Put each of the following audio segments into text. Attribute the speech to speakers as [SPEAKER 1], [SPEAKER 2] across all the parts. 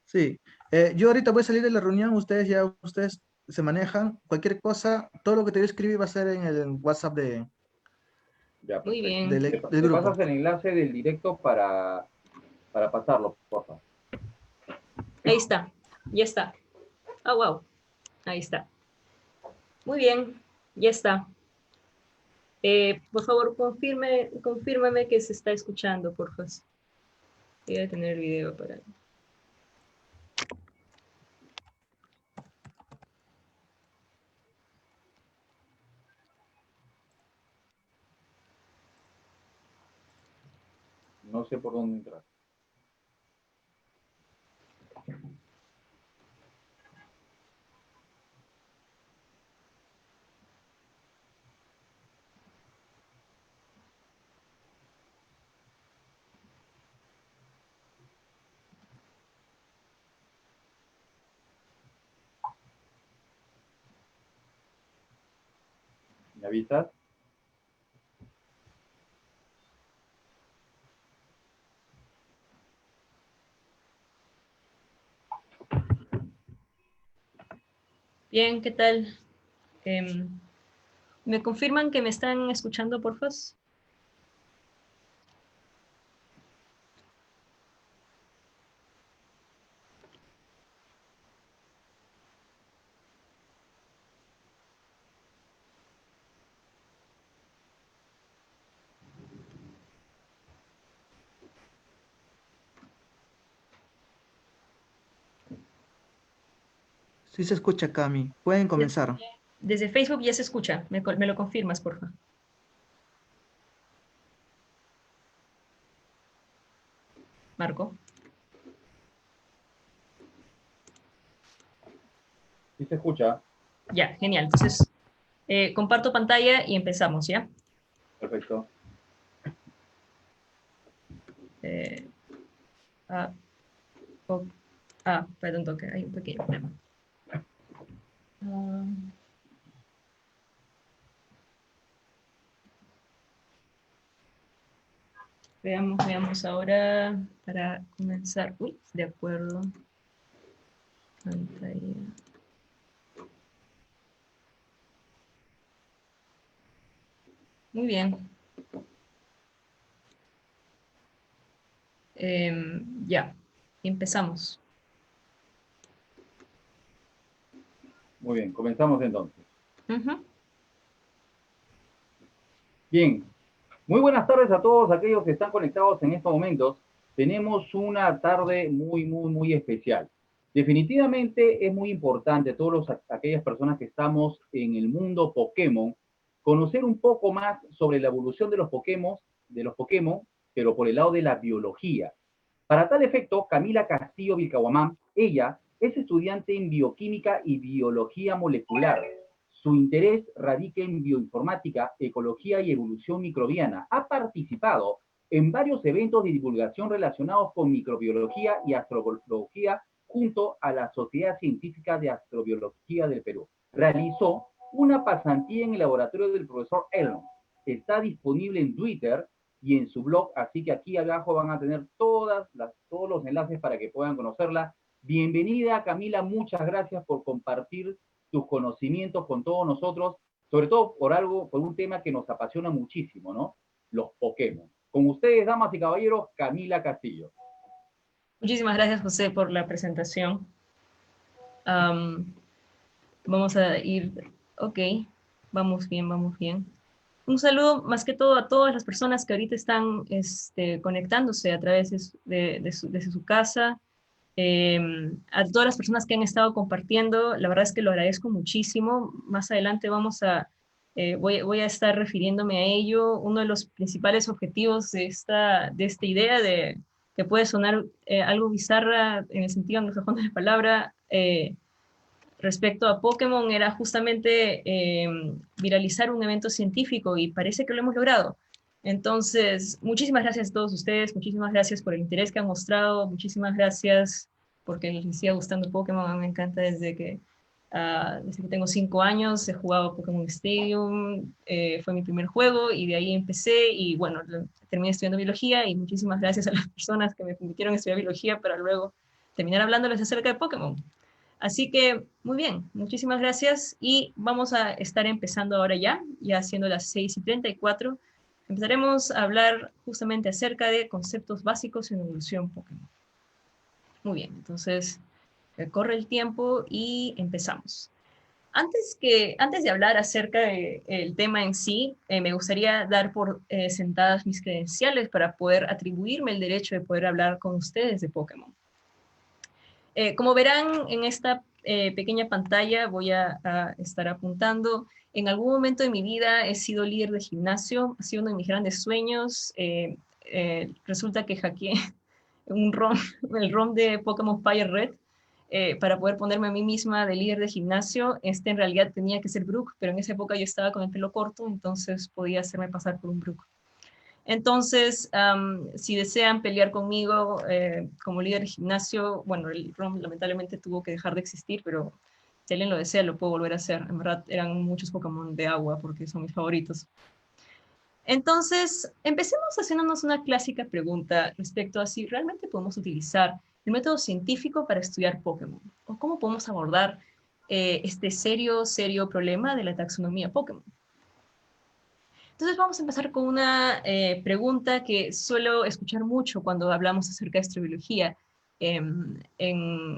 [SPEAKER 1] Sí. Yo ahorita voy a salir de la reunión, ustedes se manejan. Cualquier cosa, todo lo que te voy a escribir va a ser en el WhatsApp
[SPEAKER 2] Ya,
[SPEAKER 3] Muy
[SPEAKER 2] perfecto.
[SPEAKER 3] bien.
[SPEAKER 1] del
[SPEAKER 2] Me
[SPEAKER 1] grupo.
[SPEAKER 2] pasas el enlace del directo para pasarlo, por favor.
[SPEAKER 3] Ahí está. Ya está. Ah, wow. Ahí está. Muy bien. Ya está. Por favor, confírmame que se está escuchando, por favor. Voy a tener el video para...
[SPEAKER 2] No sé por dónde entrar. ¿Me avisas?
[SPEAKER 3] Bien, ¿qué tal? ¿Me confirman que me están escuchando, por favor?
[SPEAKER 1] Sí se escucha, Cami. Pueden comenzar.
[SPEAKER 3] Desde Facebook ya se escucha. Me lo confirmas, por favor. Marco.
[SPEAKER 2] Sí se escucha.
[SPEAKER 3] Ya, genial. Entonces, comparto pantalla y empezamos, ¿ya?
[SPEAKER 2] Perfecto.
[SPEAKER 3] Eh, ah, perdón, toque, hay un pequeño problema. Ah, veamos ahora para comenzar. Uy, de acuerdo. Pantalla. Muy bien. Ya, empezamos.
[SPEAKER 2] Muy bien, comenzamos entonces.
[SPEAKER 3] Ujú.
[SPEAKER 2] Bien, muy buenas tardes a todos aquellos que están conectados en estos momentos. Tenemos una tarde muy especial. Definitivamente es muy importante a aquellas personas que estamos en el mundo Pokémon conocer un poco más sobre la evolución de los Pokémon, pero por el lado de la biología. Para tal efecto, Camila Castillo Vilcahuamán, ella es estudiante en bioquímica y biología molecular. Su interés radica en bioinformática, ecología y evolución microbiana. Ha participado en varios eventos de divulgación relacionados con microbiología y astrobiología junto a la Sociedad Científica de Astrobiología del Perú. Realizó una pasantía en el laboratorio del profesor Elon. Está disponible en Twitter y en su blog, así que aquí abajo van a tener todos los enlaces para que puedan conocerla. Bienvenida, Camila, muchas gracias por compartir tus conocimientos con todos nosotros, sobre todo por un tema que nos apasiona muchísimo, ¿no? Los Pokémon. Con ustedes, damas y caballeros, Camila Castillo.
[SPEAKER 3] Muchísimas gracias, José, por la presentación. Vamos a ir, ok, vamos bien, vamos bien. Un saludo más que todo a todas las personas que ahorita están conectándose a través de su casa, a todas las personas que han estado compartiendo, la verdad es que lo agradezco muchísimo. Más adelante voy a estar refiriéndome a ello. Uno de los principales objetivos de esta idea que puede sonar algo bizarra en el sentido anglosajón de la palabra, respecto a Pokémon era justamente viralizar un evento científico y parece que lo hemos logrado. Entonces, muchísimas gracias a todos ustedes, muchísimas gracias por el interés que han mostrado, muchísimas gracias porque les siga gustando Pokémon. A mí me encanta desde que tengo 5 años, he jugado Pokémon Stadium, fue mi primer juego y de ahí empecé y bueno, terminé estudiando biología y muchísimas gracias a las personas que me permitieron estudiar biología para luego terminar hablándoles acerca de Pokémon. Así que, muy bien, muchísimas gracias y vamos a estar empezando ahora ya siendo las 6:34. Empezaremos a hablar justamente acerca de conceptos básicos en evolución Pokémon. Muy bien, entonces corre el tiempo y empezamos. Antes de hablar acerca del tema en sí, me gustaría dar por sentadas mis credenciales para poder atribuirme el derecho de poder hablar con ustedes de Pokémon. Como verán en esta pequeña pantalla, voy a estar apuntando. En algún momento de mi vida he sido líder de gimnasio, ha sido uno de mis grandes sueños. Resulta que hackeé el ROM de Pokémon Fire Red para poder ponerme a mí misma de líder de gimnasio. En realidad tenía que ser Brook, pero en esa época yo estaba con el pelo corto, entonces podía hacerme pasar por un Brook. Entonces, si desean pelear conmigo como líder de gimnasio, bueno, el ROM lamentablemente tuvo que dejar de existir, pero si alguien lo desea, lo puedo volver a hacer. En verdad, eran muchos Pokémon de agua porque son mis favoritos. Entonces, empecemos haciéndonos una clásica pregunta respecto a si realmente podemos utilizar el método científico para estudiar Pokémon, o cómo podemos abordar este serio problema de la taxonomía Pokémon. Entonces vamos a empezar con una pregunta que suelo escuchar mucho cuando hablamos acerca de astrobiología en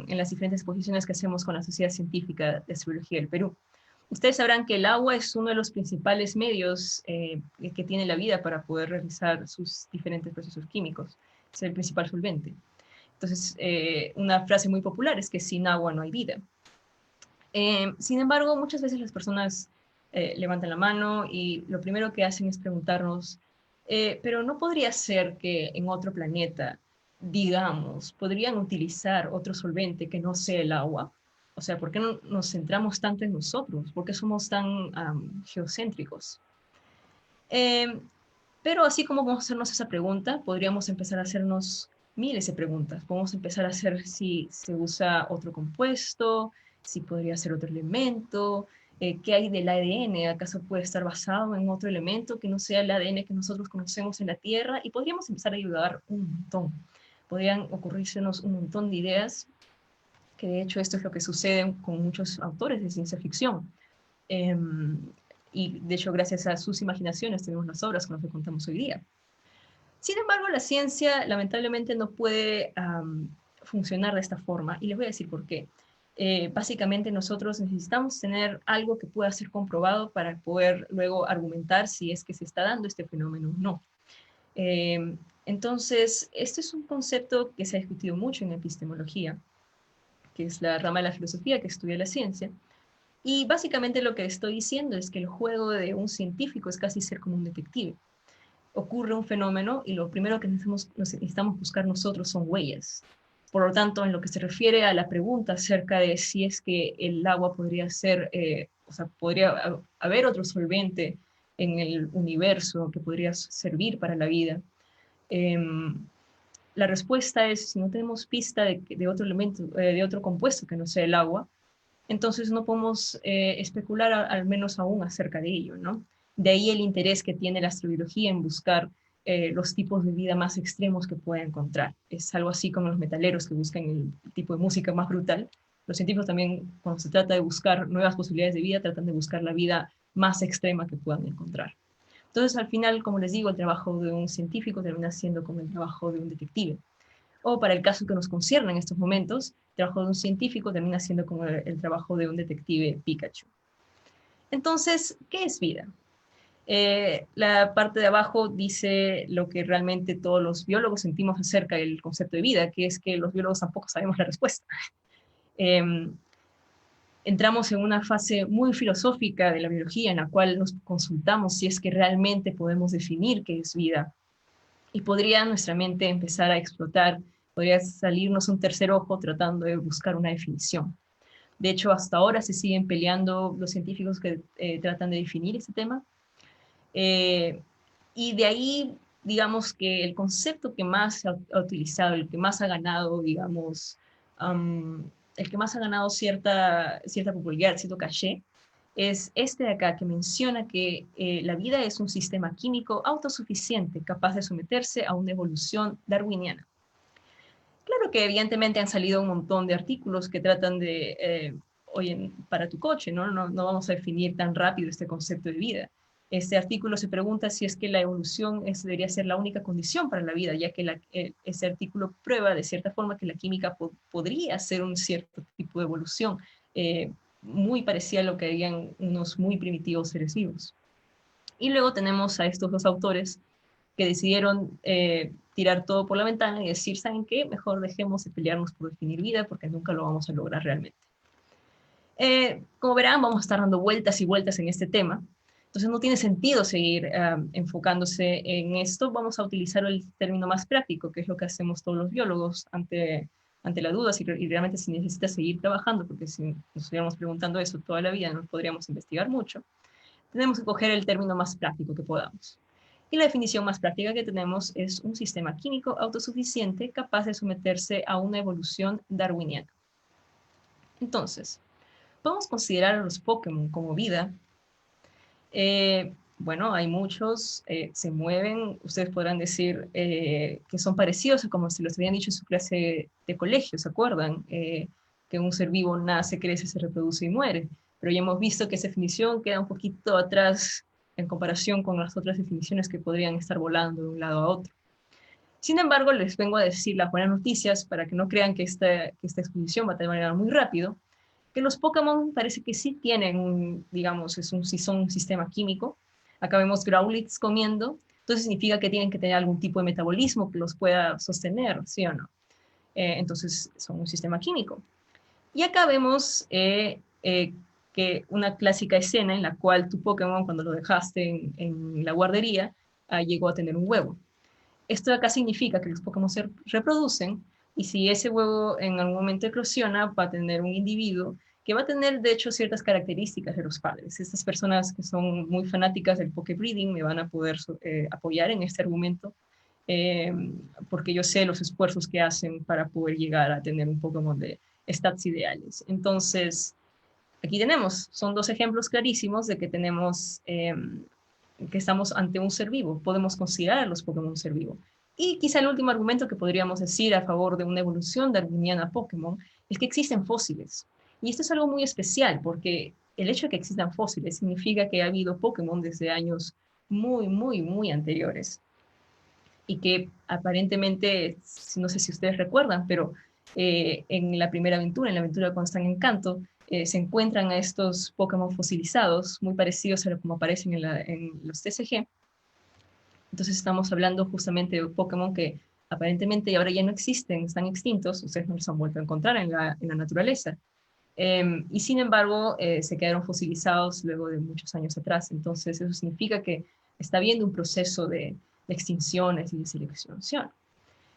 [SPEAKER 3] las diferentes exposiciones que hacemos con la Sociedad Científica de Astrobiología del Perú. Ustedes sabrán que el agua es uno de los principales medios que tiene la vida para poder realizar sus diferentes procesos químicos. Es el principal solvente. Entonces, una frase muy popular es que sin agua no hay vida. Sin embargo, muchas veces las personas levantan la mano y lo primero que hacen es preguntarnos, pero ¿no podría ser que en otro planeta, digamos, podrían utilizar otro solvente que no sea el agua? O sea, ¿por qué no nos centramos tanto en nosotros? ¿Por qué somos tan geocéntricos? Pero así como vamos a hacernos esa pregunta, podríamos empezar a hacernos miles de preguntas. Podemos empezar a hacer si se usa otro compuesto, si podría ser otro elemento, qué hay del ADN, acaso puede estar basado en otro elemento que no sea el ADN que nosotros conocemos en la Tierra, y podríamos empezar a ayudar un montón. Podrían ocurrírsenos un montón de ideas, que de hecho esto es lo que sucede con muchos autores de ciencia ficción. Y de hecho gracias a sus imaginaciones tenemos las obras con las que contamos hoy día. Sin embargo, la ciencia lamentablemente no puede funcionar de esta forma, y les voy a decir por qué. Básicamente nosotros necesitamos tener algo que pueda ser comprobado para poder luego argumentar si es que se está dando este fenómeno o no. Entonces, este es un concepto que se ha discutido mucho en epistemología, que es la rama de la filosofía que estudia la ciencia, y básicamente lo que estoy diciendo es que el juego de un científico es casi ser como un detective. Ocurre un fenómeno y lo primero que necesitamos buscar nosotros son huellas. Por lo tanto, en lo que se refiere a la pregunta acerca de si es que el agua podría ser, o sea, podría haber otro solvente en el universo que podría servir para la vida, la respuesta es, si no tenemos pista de otro elemento, de otro compuesto que no sea el agua, entonces no podemos especular al menos aún acerca de ello, ¿no? De ahí el interés que tiene la astrobiología en buscar los tipos de vida más extremos que pueda encontrar. Es algo así como los metaleros que buscan el tipo de música más brutal. Los científicos también, cuando se trata de buscar nuevas posibilidades de vida, tratan de buscar la vida más extrema que puedan encontrar. Entonces, al final, como les digo, el trabajo de un científico termina siendo como el trabajo de un detective. O para el caso que nos concierne en estos momentos, el trabajo de un científico termina siendo como el trabajo de un detective Pikachu. Entonces, ¿qué es vida? La parte de abajo dice lo que realmente todos los biólogos sentimos acerca del concepto de vida, que es que los biólogos tampoco sabemos la respuesta. Entramos en una fase muy filosófica de la biología en la cual nos consultamos si es que realmente podemos definir qué es vida. Y podría nuestra mente empezar a explotar, podría salirnos un tercer ojo tratando de buscar una definición. De hecho, hasta ahora se siguen peleando los científicos que tratan de definir este tema. Y de ahí, digamos que el concepto que más se ha utilizado, el que más ha ganado, digamos, el que más ha ganado cierta popularidad, cierto caché, es este de acá, que menciona que la vida es un sistema químico autosuficiente, capaz de someterse a una evolución darwiniana. Claro porque evidentemente han salido un montón de artículos que tratan de, oye, para tu coche, ¿no? No vamos a definir tan rápido este concepto de vida. Este artículo se pregunta si es que la evolución debería ser la única condición para la vida, ya que ese artículo prueba de cierta forma que la química podría ser un cierto tipo de evolución, muy parecida a lo que harían unos muy primitivos seres vivos. Y luego tenemos a estos dos autores que decidieron tirar todo por la ventana y decir, ¿saben qué? Mejor dejemos de pelearnos por definir vida porque nunca lo vamos a lograr realmente. Como verán, vamos a estar dando vueltas y vueltas en este tema. Entonces no tiene sentido seguir enfocándose en esto. Vamos a utilizar el término más práctico, que es lo que hacemos todos los biólogos ante la duda y realmente si necesita seguir trabajando, porque si nos estuviéramos preguntando eso toda la vida no podríamos investigar mucho. Tenemos que coger el término más práctico que podamos. Y la definición más práctica que tenemos es un sistema químico autosuficiente capaz de someterse a una evolución darwiniana. Entonces, ¿podemos considerar a los Pokémon como vida? Bueno, hay muchos, se mueven, ustedes podrán decir que son parecidos a como si los habían dicho en su clase de colegio, ¿se acuerdan? Que un ser vivo nace, crece, se reproduce y muere. Pero ya hemos visto que esa definición queda un poquito atrás en comparación con las otras definiciones que podrían estar volando de un lado a otro. Sin embargo, les vengo a decir las buenas noticias para que no crean que esta exposición va a terminar muy rápido, que los Pokémon parece que sí tienen, digamos, sí son un sistema químico. Acá vemos Growlithe comiendo, entonces significa que tienen que tener algún tipo de metabolismo que los pueda sostener, ¿sí o no? Entonces son un sistema químico. Y acá vemos que una clásica escena en la cual tu Pokémon, cuando lo dejaste en la guardería, llegó a tener un huevo. Esto acá significa que los Pokémon se reproducen y si ese huevo en algún momento eclosiona, va a tener un individuo que va a tener, de hecho, ciertas características de los padres. Estas personas que son muy fanáticas del Pokébreeding me van a poder apoyar en este argumento, porque yo sé los esfuerzos que hacen para poder llegar a tener un Pokémon de stats ideales. Entonces, aquí tenemos, son dos ejemplos clarísimos de que tenemos, que estamos ante un ser vivo. Podemos considerar a los Pokémon un ser vivo. Y quizá el último argumento que podríamos decir a favor de una evolución darwiniana Pokémon es que existen fósiles. Y esto es algo muy especial porque el hecho de que existan fósiles significa que ha habido Pokémon desde años muy, muy, muy anteriores. Y que aparentemente, no sé si ustedes recuerdan, pero en la primera aventura, en la aventura con Están en Kanto, se encuentran a estos Pokémon fosilizados, muy parecidos a lo como aparecen en los TCG. Entonces estamos hablando justamente de Pokémon que aparentemente ahora ya no existen, están extintos, ustedes no los han vuelto a encontrar en la naturaleza. Y sin embargo, se quedaron fosilizados luego de muchos años atrás. Entonces eso significa que está habiendo un proceso de extinciones y de selección.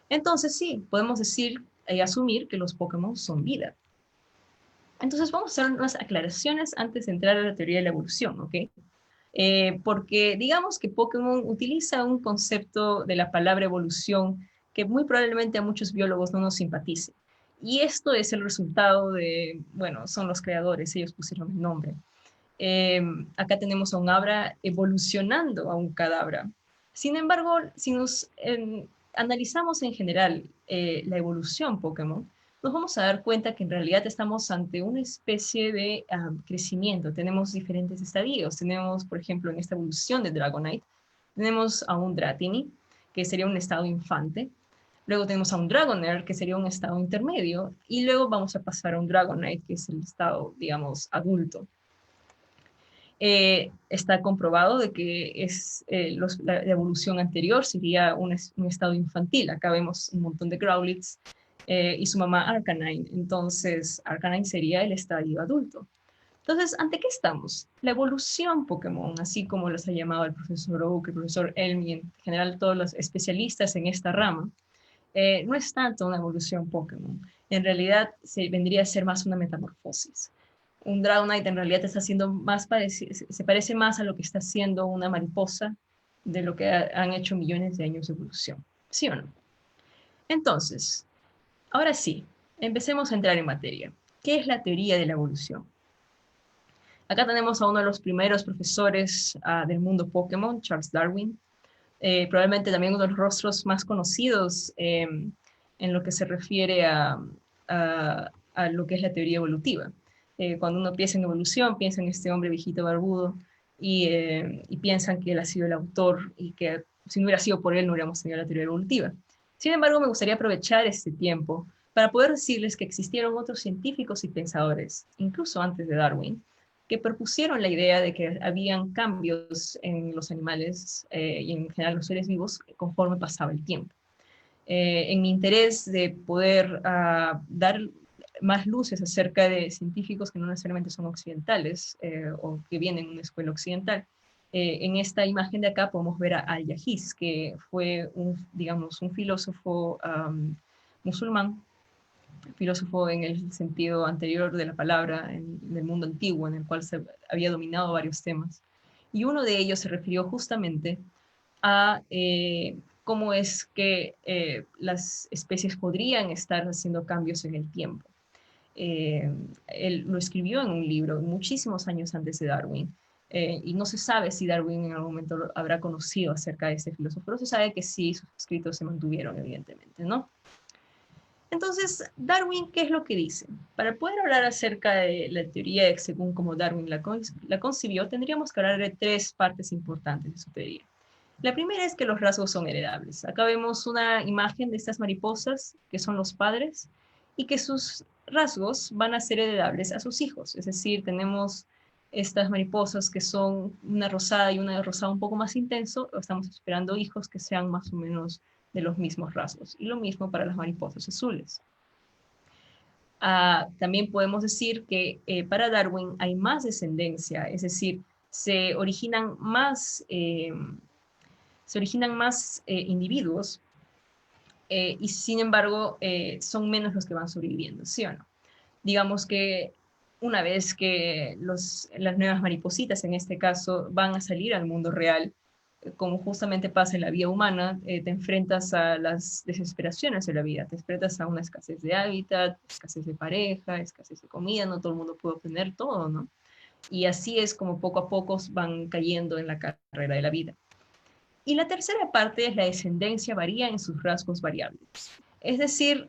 [SPEAKER 3] Entonces sí, podemos decir y asumir que los Pokémon son vida. Entonces vamos a hacer unas aclaraciones antes de entrar a la teoría de la evolución, ¿ok? Porque digamos que Pokémon utiliza un concepto de la palabra evolución que muy probablemente a muchos biólogos no nos simpatice. Y esto es el resultado de, bueno, son los creadores, ellos pusieron el nombre. Acá tenemos a un Abra evolucionando a un Kadabra. Sin embargo, si nos analizamos en general la evolución Pokémon, nos vamos a dar cuenta que en realidad estamos ante una especie de crecimiento. Tenemos diferentes estadios. Tenemos, por ejemplo, en esta evolución de Dragonite, tenemos a un Dratini, que sería un estado infante. Luego tenemos a un Dragonair, que sería un estado intermedio. Y luego vamos a pasar a un Dragonite, que es el estado, digamos, adulto. Está comprobado de que la evolución anterior sería un estado infantil. Acá vemos un montón de Growlithe y su mamá Arcanine. Entonces, Arcanine sería el estadio adulto. Entonces, ¿ante qué estamos? La evolución Pokémon, así como los ha llamado el profesor Oak, el profesor Elmi, en general todos los especialistas en esta rama, no es tanto una evolución Pokémon. En realidad, vendría a ser más una metamorfosis. Un Dragonite en realidad está haciendo más se parece más a lo que está haciendo una mariposa de lo que han hecho millones de años de evolución. ¿Sí o no? Entonces, ahora sí, empecemos a entrar en materia. ¿Qué es la teoría de la evolución? Acá tenemos a uno de los primeros profesores del mundo Pokémon, Charles Darwin. Probablemente también uno de los rostros más conocidos en en lo que se refiere a lo que es la teoría evolutiva. Cuando uno piensa en evolución, piensa en este hombre viejito barbudo y piensan que él ha sido el autor y que si no hubiera sido por él no hubiéramos tenido la teoría evolutiva. Sin embargo, me gustaría aprovechar este tiempo para poder decirles que existieron otros científicos y pensadores, incluso antes de Darwin, que propusieron la idea de que habían cambios en los animales y en general los seres vivos conforme pasaba el tiempo. En mi interés de poder dar más luces acerca de científicos que no necesariamente son occidentales o que vienen de una escuela occidental, en esta imagen de acá podemos ver a Al-Yahiz, que fue digamos, un filósofo musulmán, filósofo en el sentido anterior de la palabra, en el mundo antiguo, en el cual se había dominado varios temas. Y uno de ellos se refirió justamente a cómo es que las especies podrían estar haciendo cambios en el tiempo. Él lo escribió en un libro muchísimos años antes de Darwin, y no se sabe si Darwin en algún momento habrá conocido acerca de ese filósofo, pero se sabe que sí, sus escritos se mantuvieron, evidentemente, ¿no? Entonces, Darwin, ¿qué es lo que dice? Para poder hablar acerca de la teoría según como Darwin la concibió, tendríamos que hablar de tres partes importantes de su teoría. La primera es que los rasgos son heredables. Acá vemos una imagen de estas mariposas, que son los padres, y que sus rasgos van a ser heredables a sus hijos. Es decir, tenemos estas mariposas que son una rosada y una rosada un poco más intenso, estamos esperando hijos que sean más o menos de los mismos rasgos. Y lo mismo para las mariposas azules. También podemos decir que para Darwin hay más descendencia, es decir, se originan más individuos y sin embargo son menos los que van sobreviviendo, ¿sí o no? Digamos que una vez que las nuevas maripositas, en este caso, van a salir al mundo real, como justamente pasa en la vida humana, te enfrentas a las desesperaciones de la vida, te enfrentas a una escasez de hábitat, escasez de pareja, escasez de comida, no todo el mundo puede obtener todo, ¿no? Y así es como poco a poco van cayendo en la carrera de la vida. Y la tercera parte es la descendencia varía en sus rasgos variables. Es decir,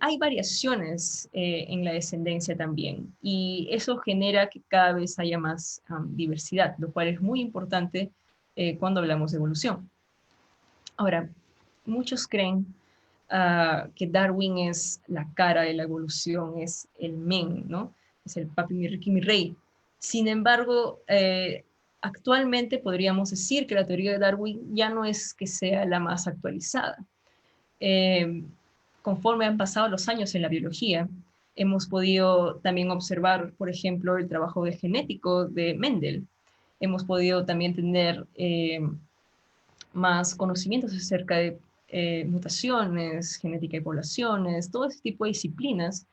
[SPEAKER 3] hay variaciones en la descendencia también, y eso genera que cada vez haya más diversidad, lo cual es muy importante cuando hablamos de evolución. Ahora, muchos creen que Darwin es la cara de la evolución, es el men, ¿no? Es el papi, mi Ricky, mi rey. Sin embargo, actualmente podríamos decir que la teoría de Darwin ya no es que sea la más actualizada. Conforme han pasado los años en la biología, hemos podido también observar, por ejemplo, el trabajo de genético de Mendel. Hemos podido también tener más conocimientos acerca de mutaciones, genética de poblaciones, todo ese tipo de disciplinas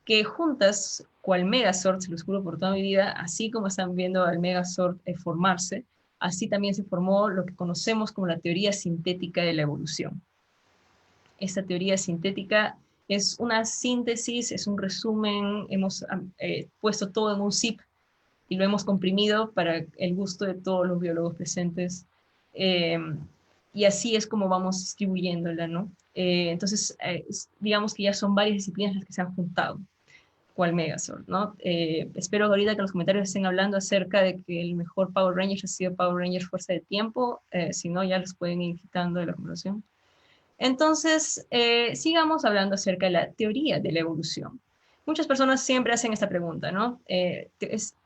[SPEAKER 3] que juntas, cual Megazord, se los juro por toda mi vida, así como están viendo al Megazord formarse, así también se formó lo que conocemos como la teoría sintética de la evolución. Esta teoría sintética es una síntesis, es un resumen, hemos puesto todo en un zip y lo hemos comprimido para el gusto de todos los biólogos presentes. Y así es como vamos distribuyéndola, ¿no? Entonces, digamos que ya son varias disciplinas las que se han juntado, cual Megazord, ¿no? Espero ahorita que los comentarios estén hablando acerca de que el mejor Power Rangers ha sido Power Rangers Fuerza de Tiempo, si no, ya los pueden ir quitando de la conversación. Entonces, sigamos hablando acerca de la teoría de la evolución. Muchas personas siempre hacen esta pregunta, ¿no?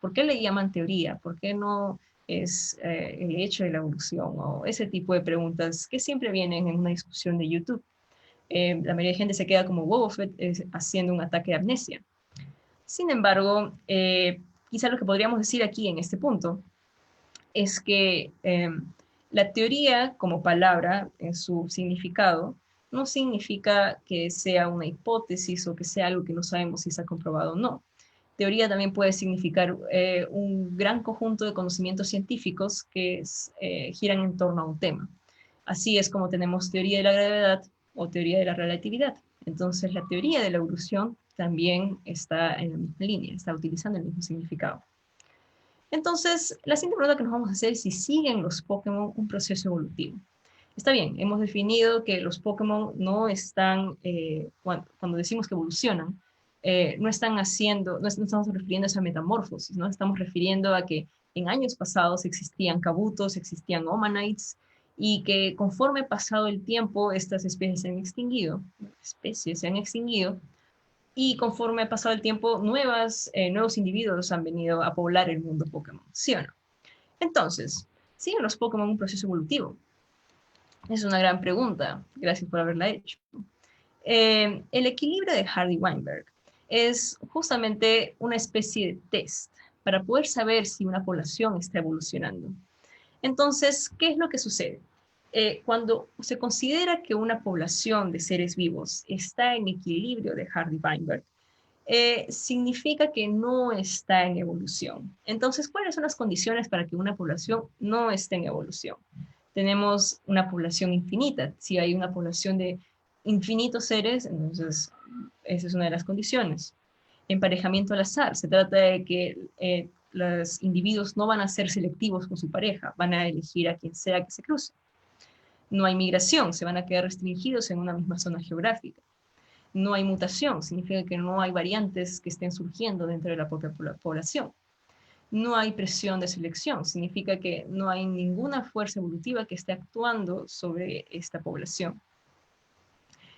[SPEAKER 3] ¿Por qué le llaman teoría? ¿Por qué no es el hecho de la evolución? O ese tipo de preguntas que siempre vienen en una discusión de YouTube. La mayoría de gente se queda como Boba Fett haciendo un ataque de amnesia. Sin embargo, quizá lo que podríamos decir aquí en este punto es que la teoría como palabra en su significado no significa que sea una hipótesis o que sea algo que no sabemos si está comprobado o no. Teoría también puede significar un gran conjunto de conocimientos científicos que giran en torno a un tema. Así es como tenemos teoría de la gravedad o teoría de la relatividad. Entonces la teoría de la evolución también está en la misma línea, está utilizando el mismo significado. Entonces, la siguiente pregunta que nos vamos a hacer es si siguen los Pokémon un proceso evolutivo. Está bien, hemos definido que los Pokémon no están, cuando decimos que evolucionan, no están haciendo, no estamos refiriendo a esa metamorfosis, ¿no? Estamos refiriendo a que en años pasados existían Kabutos, existían Omanytes, y que conforme pasado el tiempo, estas especies se han extinguido, y conforme ha pasado el tiempo, nuevos individuos han venido a poblar el mundo Pokémon, ¿sí o no? Entonces, ¿siguen los Pokémon un proceso evolutivo? Es una gran pregunta, gracias por haberla hecho. El equilibrio de Hardy-Weinberg es justamente una especie de test para poder saber si una población está evolucionando. Entonces, ¿qué es lo que sucede? Cuando se considera que una población de seres vivos está en equilibrio de Hardy-Weinberg, significa que no está en evolución. Entonces, ¿cuáles son las condiciones para que una población no esté en evolución? Tenemos una población infinita. Si hay una población de infinitos seres, entonces esa es una de las condiciones. Emparejamiento al azar. Se trata de que los individuos no van a ser selectivos con su pareja, van a elegir a quien sea que se cruce. No hay migración, se van a quedar restringidos en una misma zona geográfica. No hay mutación, significa que no hay variantes que estén surgiendo dentro de la propia población. No hay presión de selección, significa que no hay ninguna fuerza evolutiva que esté actuando sobre esta población.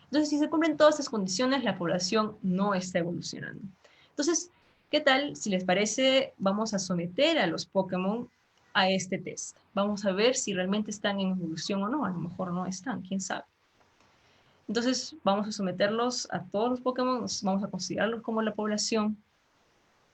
[SPEAKER 3] Entonces, si se cumplen todas estas condiciones, la población no está evolucionando. Entonces, ¿qué tal? Si les parece, vamos a someter a los Pokémon a este test. Vamos a ver si realmente están en evolución o no. A lo mejor no están, quién sabe. Entonces, vamos a someterlos a todos los Pokémon, vamos a considerarlos como la población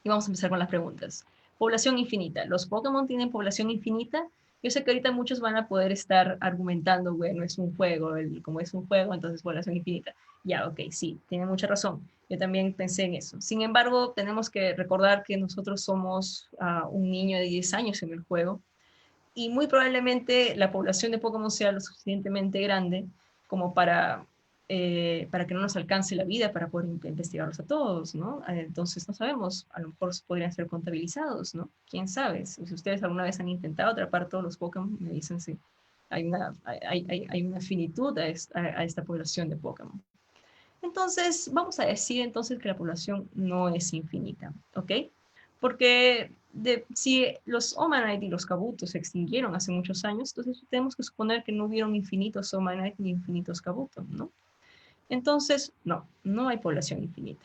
[SPEAKER 3] y vamos a empezar con las preguntas. Población infinita. ¿Los Pokémon tienen población infinita? Yo sé que ahorita muchos van a poder estar argumentando, bueno, es un juego, como es un juego, entonces población infinita. Ya, ok, sí, tiene mucha razón. Yo también pensé en eso. Sin embargo, tenemos que recordar que nosotros somos un niño de 10 años en el juego y muy probablemente la población de Pokémon sea lo suficientemente grande como para que no nos alcance la vida para poder investigarlos a todos, ¿no? Entonces no sabemos, a lo mejor podrían ser contabilizados, ¿no? ¿Quién sabe? Si ustedes alguna vez han intentado atrapar todos los Pokémon, me dicen si hay una finitud a esta población de Pokémon. Entonces, vamos a decir entonces que la población no es infinita, ¿ok? Porque si los Omanite y los Kabuto se extinguieron hace muchos años, entonces tenemos que suponer que no hubieron infinitos Omanite ni infinitos Kabuto, ¿no? Entonces, no hay población infinita.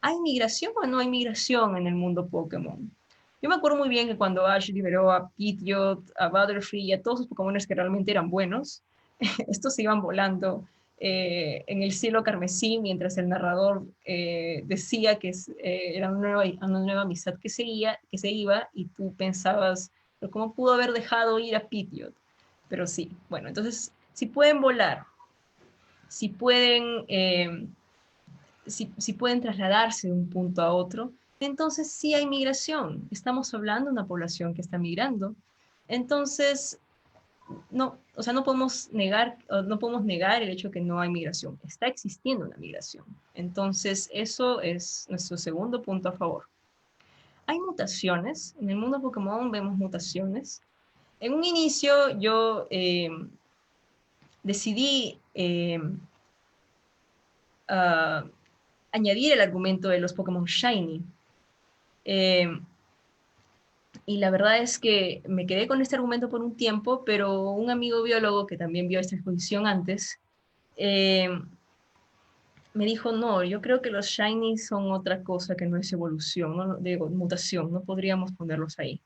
[SPEAKER 3] ¿Hay migración o no hay migración en el mundo Pokémon? Yo me acuerdo muy bien que cuando Ash liberó a Pidgeot, a Butterfree y a todos sus Pokémon que realmente eran buenos, estos se iban volando en el cielo carmesí mientras el narrador decía que era una nueva amistad que se iba y tú pensabas, pero ¿cómo pudo haber dejado ir a Pidgeot? Pero sí, bueno, entonces, si pueden volar, si pueden, si pueden trasladarse de un punto a otro, entonces sí hay migración. Estamos hablando de una población que está migrando. Entonces, no, o sea, no podemos negar el hecho de que no hay migración. Está existiendo una migración. Entonces, eso es nuestro segundo punto a favor. Hay mutaciones. En el mundo Pokémon vemos mutaciones. En un inicio yo decidí añadir el argumento de los Pokémon Shiny. Y la verdad es que me quedé con este argumento por un tiempo, pero un amigo biólogo que también vio esta exposición antes, me dijo, no, yo creo que los Shiny son otra cosa que no es evolución, ¿no? Digo, mutación, no podríamos ponerlos ahí.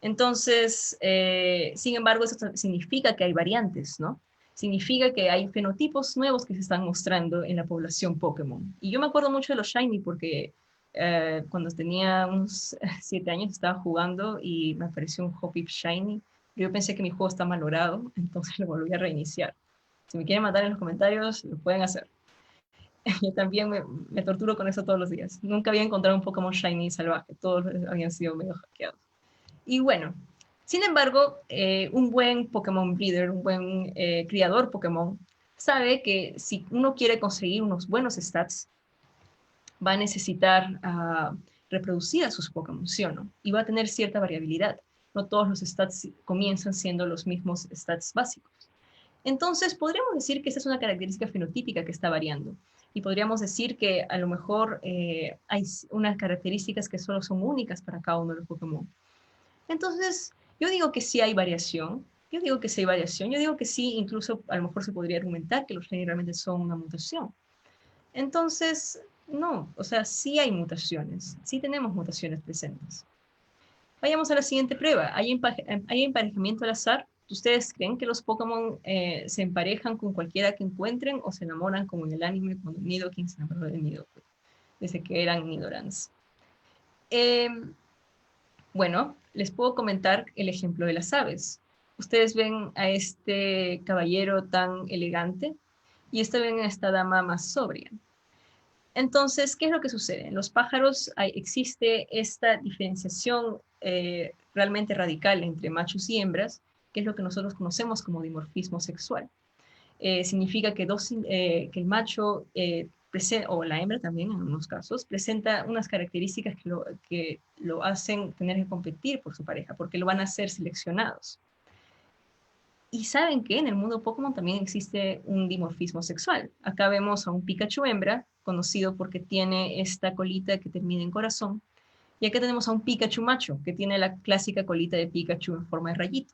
[SPEAKER 3] Entonces, sin embargo, eso significa que hay variantes, ¿no? Significa que hay fenotipos nuevos que se están mostrando en la población Pokémon. Y yo me acuerdo mucho de los Shiny porque cuando tenía unos 7 años estaba jugando y me apareció un Hoppip Shiny. Yo pensé que mi juego está malogrado, entonces lo volví a reiniciar. Si me quieren matar en los comentarios, lo pueden hacer. Yo también me torturo con eso todos los días. Nunca había encontrado un Pokémon Shiny salvaje. Todos habían sido medio hackeados. Y bueno, sin embargo, un buen Pokémon breeder, un buen criador Pokémon, sabe que si uno quiere conseguir unos buenos stats, va a necesitar reproducir a sus Pokémon, ¿sí o no? Y va a tener cierta variabilidad. No todos los stats comienzan siendo los mismos stats básicos. Entonces, podríamos decir que esta es una característica fenotípica que está variando. Y podríamos decir que a lo mejor hay unas características que solo son únicas para cada uno de los Pokémon. Entonces, yo digo que sí hay variación. Yo digo que sí hay variación. Yo digo que sí, incluso a lo mejor se podría argumentar que los Shiny realmente son una mutación. Entonces, no, o sea, sí hay mutaciones. Sí tenemos mutaciones presentes. Vayamos a la siguiente prueba. ¿Hay emparejamiento al azar? ¿Ustedes creen que los Pokémon se emparejan con cualquiera que encuentren o se enamoran como en el anime cuando Nidoking se enamoró de Nidoking, desde que eran Nidorans? Bueno, les puedo comentar el ejemplo de las aves. Ustedes ven a este caballero tan elegante y ven a esta dama más sobria. Entonces, ¿qué es lo que sucede? En los pájaros existe esta diferenciación realmente radical entre machos y hembras, que es lo que nosotros conocemos como dimorfismo sexual. Significa que el macho o la hembra también en algunos casos presenta unas características que lo hacen tener que competir por su pareja, porque lo van a ser seleccionados. Y saben que en el mundo Pokémon también existe un dimorfismo sexual. Acá vemos a un Pikachu hembra, conocido porque tiene esta colita que termina en corazón, y acá tenemos a un Pikachu macho, que tiene la clásica colita de Pikachu en forma de rayito.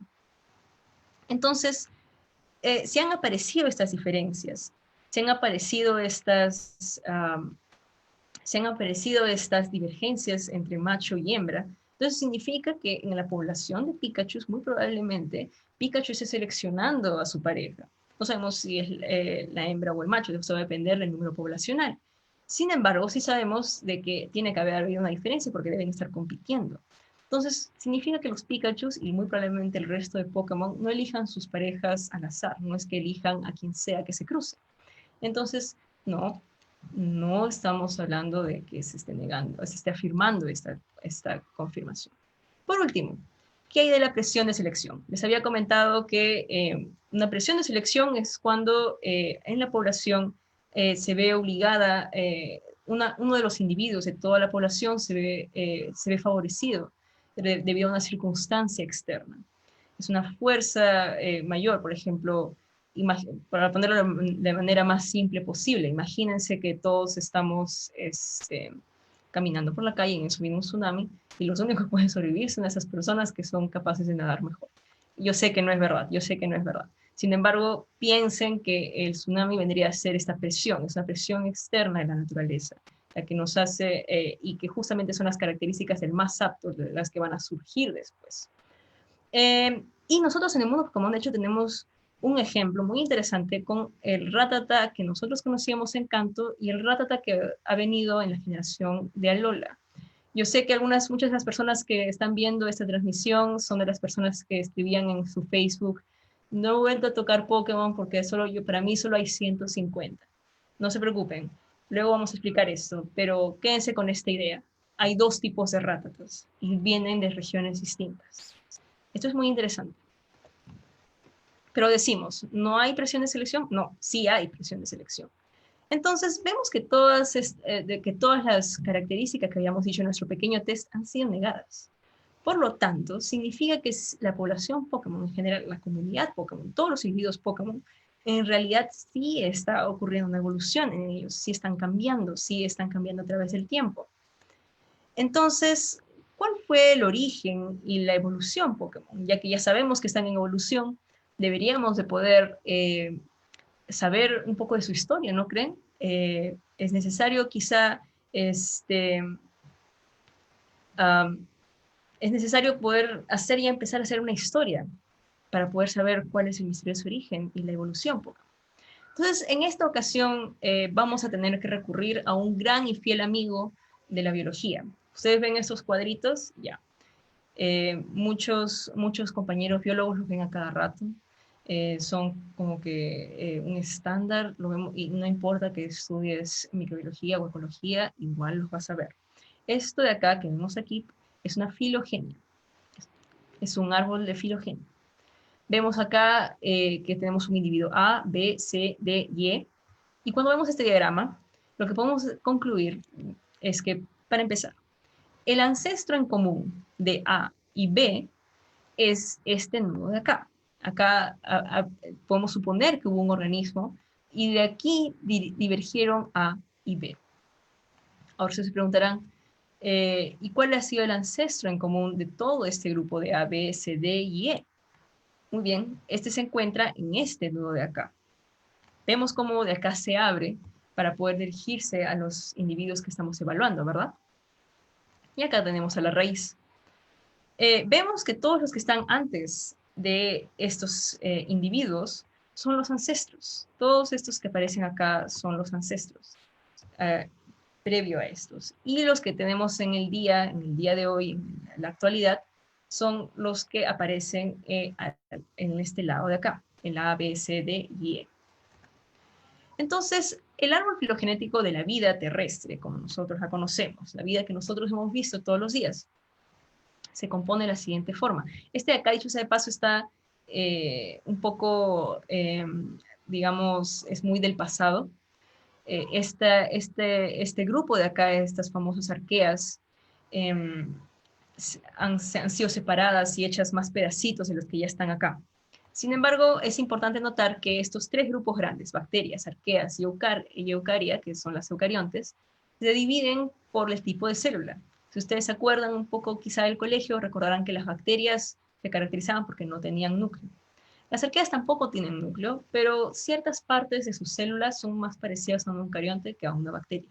[SPEAKER 3] Entonces, se han aparecido estas diferencias, se han aparecido estas divergencias entre macho y hembra. Entonces significa que en la población de Pikachu muy probablemente Pikachu esté seleccionando a su pareja. No sabemos si es la hembra o el macho, eso va a depender del número poblacional. Sin embargo, sí sabemos de que tiene que haber habido una diferencia porque deben estar compitiendo. Entonces, significa que los Pikachu y muy probablemente el resto de Pokémon no elijan sus parejas al azar, no es que elijan a quien sea que se cruce. Entonces, no estamos hablando de que se esté negando, se esté afirmando esta confirmación. Por último, ¿qué hay de la presión de selección? Les había comentado que una presión de selección es cuando en la población se ve obligada, uno de los individuos de toda la población se ve favorecido debido a una circunstancia externa. Es una fuerza mayor, por ejemplo, para ponerlo de manera más simple posible, imagínense que todos estamos caminando por la calle y subir un tsunami y los únicos que pueden sobrevivir son esas personas que son capaces de nadar mejor. Yo sé que no es verdad, yo sé que no es verdad. Sin embargo, piensen que el tsunami vendría a ser esta presión, es una presión externa de la naturaleza, la que nos hace, y que justamente son las características del más apto, de las que van a surgir después. Y nosotros en el mundo Pokémon, de hecho, tenemos un ejemplo muy interesante con el Rattata que nosotros conocíamos en Kanto y el Rattata que ha venido en la generación de Alola. Yo sé que muchas de las personas que están viendo esta transmisión son de las personas que escribían en su Facebook: no he vuelto a tocar Pokémon porque para mí solo hay 150. No se preocupen, luego vamos a explicar esto, pero quédense con esta idea. Hay dos tipos de Rattatas y vienen de regiones distintas. Esto es muy interesante. Pero decimos, ¿no hay presión de selección? No, sí hay presión de selección. Entonces, vemos que todas las características que habíamos dicho en nuestro pequeño test han sido negadas. Por lo tanto, significa que la población Pokémon en general, la comunidad Pokémon, todos los individuos Pokémon, en realidad sí está ocurriendo una evolución en ellos, sí están cambiando a través del tiempo. Entonces, ¿cuál fue el origen y la evolución Pokémon? Ya que ya sabemos que están en evolución, deberíamos de poder saber un poco de su historia, ¿no creen? Es necesario quizá, es necesario poder empezar a hacer una historia para poder saber cuál es el misterioso origen y la evolución Pokémon. Entonces, en esta ocasión vamos a tener que recurrir a un gran y fiel amigo de la biología. ¿Ustedes ven estos cuadritos? Ya. Muchos compañeros biólogos los ven a cada rato. Son como que un estándar, lo vemos, y no importa que estudies microbiología o ecología, igual los vas a ver. Esto de acá que vemos aquí es una filogenia. Es un árbol de filogenia. Vemos acá que tenemos un individuo A, B, C, D, Y. Y cuando vemos este diagrama, lo que podemos concluir es que, para empezar, el ancestro en común de A y B es este nudo de acá. Acá podemos suponer que hubo un organismo y de aquí divergieron A y B. Ahora se preguntarán, ¿y cuál ha sido el ancestro en común de todo este grupo de A, B, C, D y E? Muy bien, este se encuentra en este nudo de acá. Vemos cómo de acá se abre para poder dirigirse a los individuos que estamos evaluando, ¿verdad? Y acá tenemos a la raíz. Vemos que todos los que están antes de estos individuos son los ancestros. Todos estos que aparecen acá son los ancestros, previo a estos. Y los que tenemos en el día de hoy, en la actualidad, son los que aparecen en este lado de acá, en la A, B, C, D y E. Entonces, el árbol filogenético de la vida terrestre, como nosotros la conocemos, la vida que nosotros hemos visto todos los días, se compone de la siguiente forma. Este de acá, dicho sea de paso, está un poco, digamos, es muy del pasado. Este grupo de acá, estas famosas arqueas, han sido separadas y hechas más pedacitos de los que ya están acá. Sin embargo, es importante notar que estos tres grupos grandes, bacterias, arqueas y eucaria, que son las eucariontes, se dividen por el tipo de célula. Si ustedes se acuerdan un poco quizá del colegio, recordarán que las bacterias se caracterizaban porque no tenían núcleo. Las arqueas tampoco tienen núcleo, pero ciertas partes de sus células son más parecidas a un eucarionte que a una bacteria.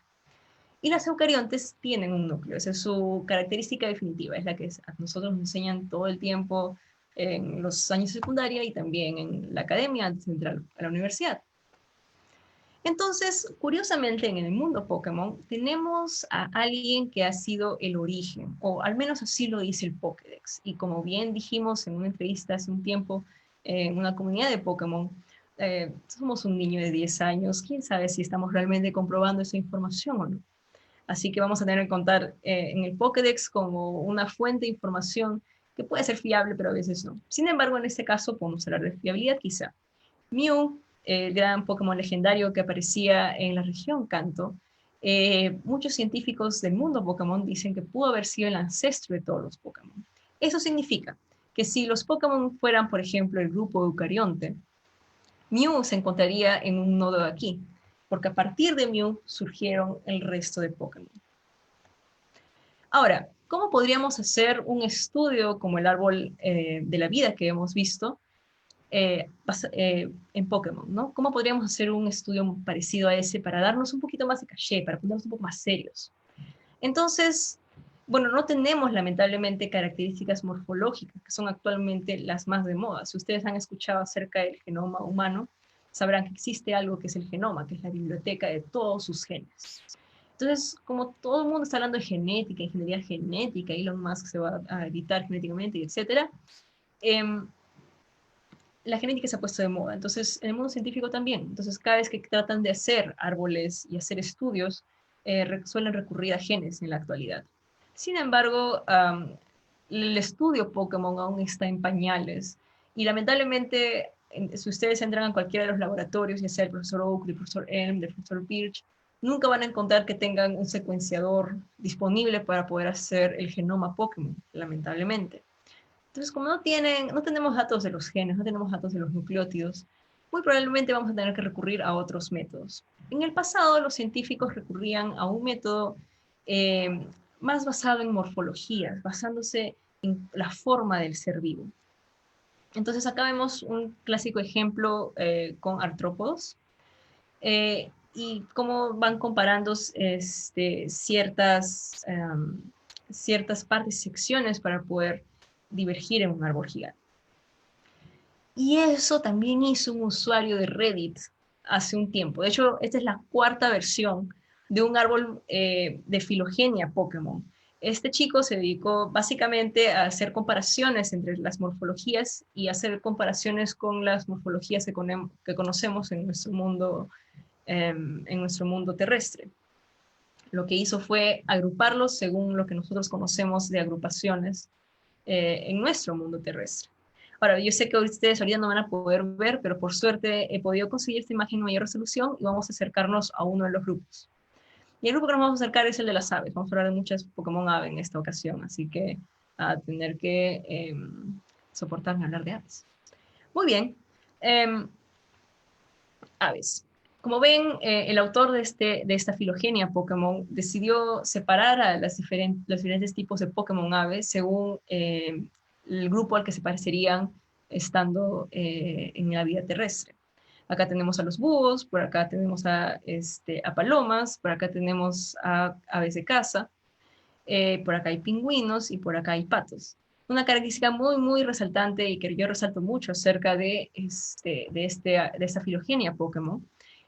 [SPEAKER 3] Y las eucariontes tienen un núcleo, esa es su característica definitiva, es la que a nosotros nos enseñan todo el tiempo en los años de secundaria y también en la academia antes de entrar a la universidad. Entonces, curiosamente, en el mundo Pokémon tenemos a alguien que ha sido el origen, o al menos así lo dice el Pokédex. Y como bien dijimos en una entrevista hace un tiempo en una comunidad de Pokémon, somos un niño de 10 años, quién sabe si estamos realmente comprobando esa información o no. Así que vamos a tener que contar en el Pokédex como una fuente de información que puede ser fiable, pero a veces no. Sin embargo, en este caso podemos hablar de fiabilidad quizá. Mew, el gran Pokémon legendario que aparecía en la región Kanto, muchos científicos del mundo Pokémon dicen que pudo haber sido el ancestro de todos los Pokémon. Eso significa que si los Pokémon fueran, por ejemplo, el grupo Eucarionte, Mew se encontraría en un nodo de aquí, porque a partir de Mew surgieron el resto de Pokémon. Ahora, ¿cómo podríamos hacer un estudio como el árbol de la vida que hemos visto en Pokémon, ¿no? ¿Cómo podríamos hacer un estudio parecido a ese para darnos un poquito más de caché, para ponernos un poco más serios? Entonces, bueno, no tenemos lamentablemente características morfológicas, que son actualmente las más de moda. Si ustedes han escuchado acerca del genoma humano, sabrán que existe algo que es el genoma, que es la biblioteca de todos sus genes. Entonces, como todo el mundo está hablando de genética, ingeniería genética, Elon Musk se va a editar genéticamente, etc., la genética se ha puesto de moda, entonces en el mundo científico también. Entonces cada vez que tratan de hacer árboles y hacer estudios, suelen recurrir a genes en la actualidad. Sin embargo, el estudio Pokémon aún está en pañales y lamentablemente si ustedes entran a cualquiera de los laboratorios, ya sea el profesor Oak, el profesor Elm, el profesor Birch, nunca van a encontrar que tengan un secuenciador disponible para poder hacer el genoma Pokémon, lamentablemente. Entonces, como no tenemos datos de los genes, no tenemos datos de los nucleótidos, muy probablemente vamos a tener que recurrir a otros métodos. En el pasado, los científicos recurrían a un método más basado en morfología, basándose en la forma del ser vivo. Entonces, acá vemos un clásico ejemplo con artrópodos, y cómo van comparando ciertas partes, secciones para poder divergir en un árbol gigante. Y eso también hizo un usuario de Reddit hace un tiempo. De hecho, esta es la cuarta versión de un árbol de filogenia Pokémon. Este chico se dedicó básicamente a hacer comparaciones entre las morfologías y hacer comparaciones con las morfologías que conocemos en nuestro mundo terrestre. Lo que hizo fue agruparlos según lo que nosotros conocemos de agrupaciones en nuestro mundo terrestre. Ahora, yo sé que ustedes ahorita no van a poder ver, pero por suerte he podido conseguir esta imagen en mayor resolución y vamos a acercarnos a uno de los grupos. Y el grupo que nos vamos a acercar es el de las aves. Vamos a hablar de muchas Pokémon ave en esta ocasión, así que a tener que soportarme hablar de aves. Muy bien. Em, Aves. Como ven, el autor de esta filogenia Pokémon decidió separar a los diferentes tipos de Pokémon aves según el grupo al que se parecerían estando en la vida terrestre. Acá tenemos a los búhos, por acá tenemos a palomas, por acá tenemos a aves de caza, por acá hay pingüinos y por acá hay patos. Una característica muy, muy resaltante y que yo resalto mucho acerca de esta filogenia Pokémon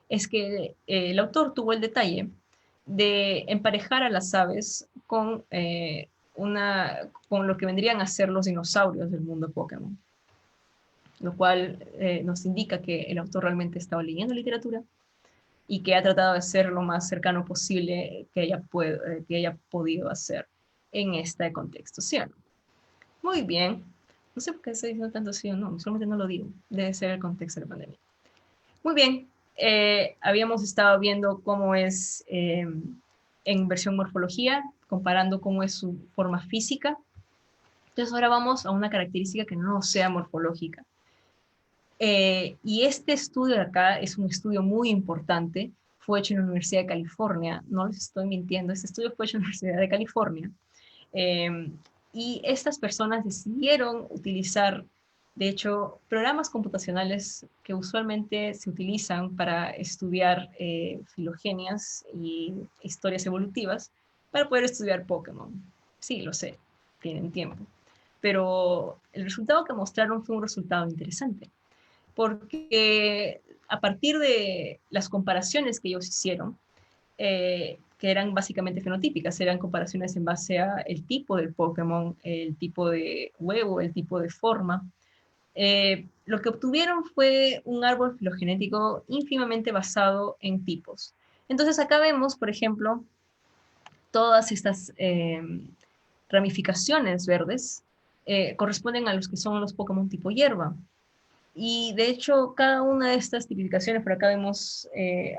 [SPEAKER 3] es que el autor tuvo el detalle de emparejar a las aves con lo que vendrían a ser los dinosaurios del mundo Pokémon, lo cual nos indica que el autor realmente estaba leyendo literatura y que ha tratado de ser lo más cercano posible que haya podido hacer en este contexto, ¿sí o no? Muy bien. No sé por qué estoy diciendo tanto sí o no, solamente no lo digo. Debe ser el contexto de la pandemia. Muy bien. Habíamos estado viendo cómo es en versión morfología, comparando cómo es su forma física. Entonces ahora vamos a una característica que no sea morfológica. Y este estudio de acá es un estudio muy importante, fue hecho en la Universidad de California, no les estoy mintiendo, este estudio fue hecho en la Universidad de California, eh, y estas personas decidieron utilizar, de hecho, programas computacionales que usualmente se utilizan para estudiar filogenias y historias evolutivas, para poder estudiar Pokémon. Sí, lo sé, tienen tiempo. Pero el resultado que mostraron fue un resultado interesante porque a partir de las comparaciones que ellos hicieron, que eran básicamente fenotípicas, eran comparaciones en base a el tipo del Pokémon, el tipo de huevo, el tipo de forma, lo que obtuvieron fue un árbol filogenético ínfimamente basado en tipos. Entonces acá vemos, por ejemplo, todas estas ramificaciones verdes corresponden a los que son los Pokémon tipo hierba. Y de hecho, cada una de estas tipificaciones, por acá vemos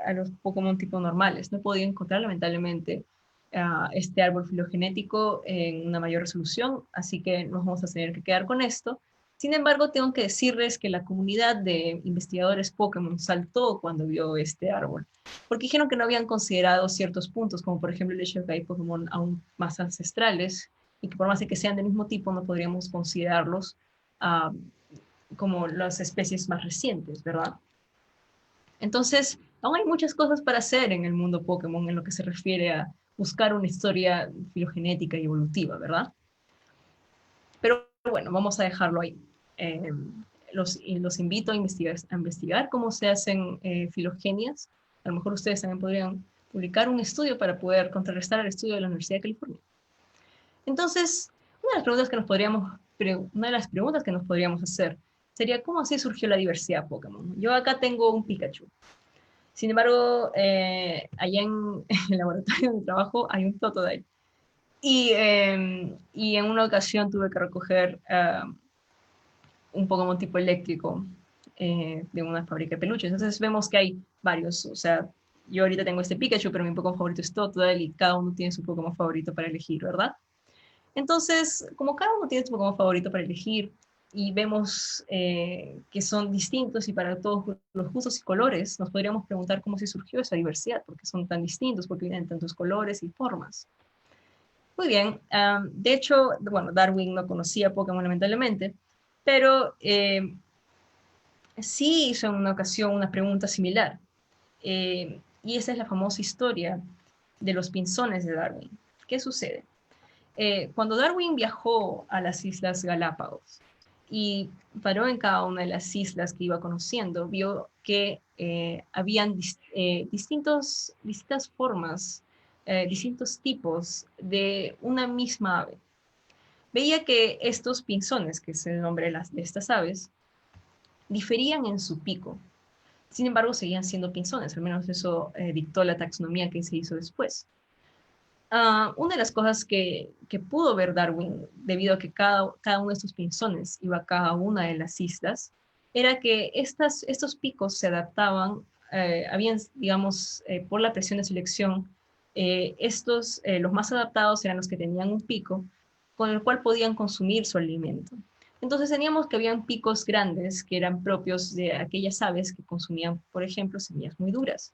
[SPEAKER 3] a los Pokémon tipo normales. No he podido encontrar, lamentablemente, este árbol filogenético en una mayor resolución, así que nos vamos a tener que quedar con esto. Sin embargo, tengo que decirles que la comunidad de investigadores Pokémon saltó cuando vio este árbol, porque dijeron que no habían considerado ciertos puntos, como por ejemplo el hecho de que hay Pokémon aún más ancestrales, y que por más de que sean del mismo tipo, no podríamos considerarlos uh, como las especies más recientes, ¿verdad? Entonces, aún hay muchas cosas para hacer en el mundo Pokémon en lo que se refiere a buscar una historia filogenética y evolutiva, ¿verdad? Pero bueno, vamos a dejarlo ahí. Los invito a investigar cómo se hacen filogenias. A lo mejor ustedes también podrían publicar un estudio para poder contrarrestar el estudio de la Universidad de California. Entonces, una de las preguntas que nos podríamos hacer sería cómo así surgió la diversidad Pokémon. Yo acá tengo un Pikachu. Sin embargo, allá en el laboratorio de trabajo hay un Totodile. Y en una ocasión tuve que recoger un Pokémon tipo eléctrico de una fábrica de peluches. Entonces vemos que hay varios. O sea, yo ahorita tengo este Pikachu, pero mi Pokémon favorito es Totodile y cada uno tiene su Pokémon favorito para elegir, ¿verdad? Entonces, como cada uno tiene su Pokémon favorito para elegir y vemos que son distintos y para todos los gustos y colores, nos podríamos preguntar cómo se surgió esa diversidad, porque son tan distintos, porque vienen tantos colores y formas. Muy bien, de hecho, bueno, Darwin no conocía Pokémon lamentablemente, pero sí hizo en una ocasión una pregunta similar. Y esa es la famosa historia de los pinzones de Darwin. ¿Qué sucede? Cuando Darwin viajó a las Islas Galápagos y paró en cada una de las islas que iba conociendo, vio que habían distintas formas, distintos tipos de una misma ave. Veía que estos pinzones, que es el nombre de estas aves, diferían en su pico. Sin embargo, seguían siendo pinzones, al menos eso dictó la taxonomía que se hizo después. Una de las cosas que pudo ver Darwin, debido a que cada uno de estos pinzones iba a cada una de las islas, era que estos picos se adaptaban, digamos, por la presión de selección, los más adaptados eran los que tenían un pico con el cual podían consumir su alimento. Entonces teníamos que habían picos grandes que eran propios de aquellas aves que consumían, por ejemplo, semillas muy duras.